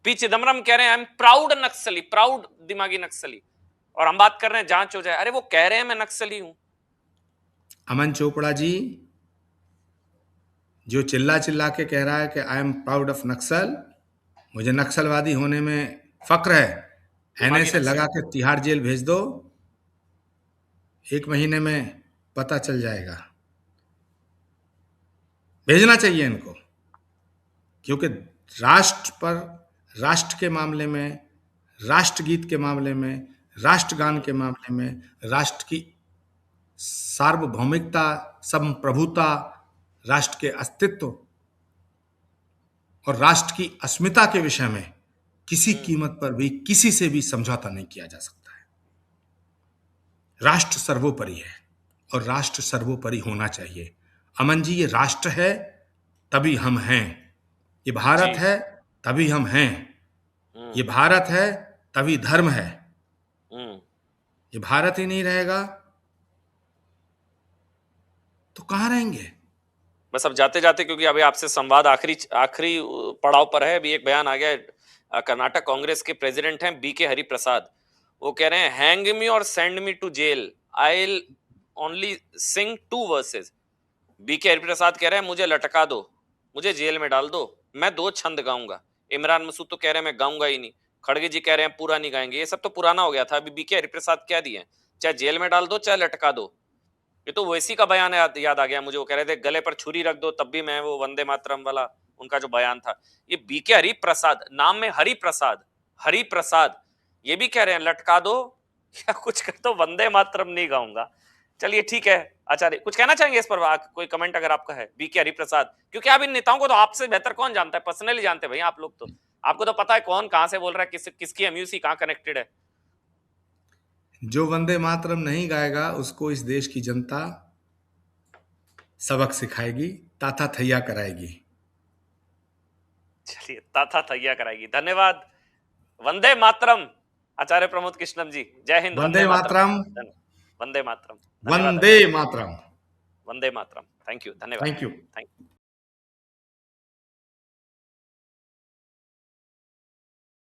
पी चिदम्बरम कह रहे हैं I am proud Naxali, proud दिमागी नक्सली, और हम बात कर रहे हैं जांच हो जाए। अरे वो कह रहे हैं मैं नक्सली हूं। अमन चोपड़ा जी जो चिल्ला चिल्ला के कह रहा है कि आई एम प्राउड ऑफ नक्सल, मुझे नक्सलवादी होने में फक्र है, एनआईए से लगा के तिहाड़ जेल भेज दो, 1 महीने में पता चल जाएगा। भेजना चाहिए इनको, क्योंकि राष्ट्र पर, राष्ट्र के मामले में, राष्ट्रगीत के मामले में, राष्ट्रगान के मामले में, राष्ट्र की सार्वभौमिकता, संप्रभुता, राष्ट्र के अस्तित्व और राष्ट्र की अस्मिता के विषय में किसी कीमत पर भी किसी से भी समझौता नहीं किया जा सकता है। राष्ट्र सर्वोपरि है और राष्ट्र सर्वोपरि होना चाहिए। अमन जी, ये राष्ट्र है तभी हम हैं, ये भारत है तभी हम हैं, ये भारत है तभी धर्म है। ये भारत ही नहीं रहेगा तो कहां रहेंगे? बस अब जाते जाते, क्योंकि अभी आपसे संवाद आखिरी पड़ाव पर है, अभी एक बयान आ गया। कर्नाटक कांग्रेस के प्रेसिडेंट हैं बीके हरिप्रसाद, वो कह रहे हैं हैंग मी और send me to jail, I will only sing 2 verses. B K Hariprasad कह रहे हैं मुझे लटका दो, मुझे जेल में डाल दो, मैं 2 छंद गाऊंगा। इमरान मसूद तो कह रहे हैं मैं गाऊंगा ही नहीं। खड़गे जी कह रहे हैं पूरा नहीं गाएंगे। ये सब तो पुराना हो गया था। अभी बीके हरिप्रसाद क्या दिए, चाहे जेल में डाल दो चाहे लटका दो, ये तो वैसी का बयान याद आ गया मुझे। वो कह रहे थे गले पर छुरी रख दो तब भी मैं वो वंदे मातरम वाला उनका जो बयान था। ये बीके हरि प्रसाद, नाम में हरि प्रसाद, ये भी कह रहे हैं लटका दो या कुछ कर दो, वंदे मातरम नहीं गाऊंगा। चलिए ठीक है आचार्य, कुछ कहना चाहेंगे इस पर? कोई कमेंट अगर आपका है? बीके हरि प्रसाद, क्योंकि आप इन नेताओं को तो आपसे बेहतर कौन जानता है, पर्सनली जानते हैं भैया आप लोग, तो आपको तो पता है कौन कहां से बोल रहा है, किसकी एमयूसी कहां कनेक्टेड है। जो वंदे मातरम नहीं गाएगा उसको इस देश की जनता सबक सिखाएगी, ताता थैया कराएगी। चलिए ताता थैया कराएगी। धन्यवाद। वंदे मातरम आचार्य प्रमोद कृष्णम जी। जय हिंद। वंदे मातरम। वंदे मातरम। वंदे मातरम। वंदे मातरम। Thank you. धन्यवाद। Thank you. Thank you.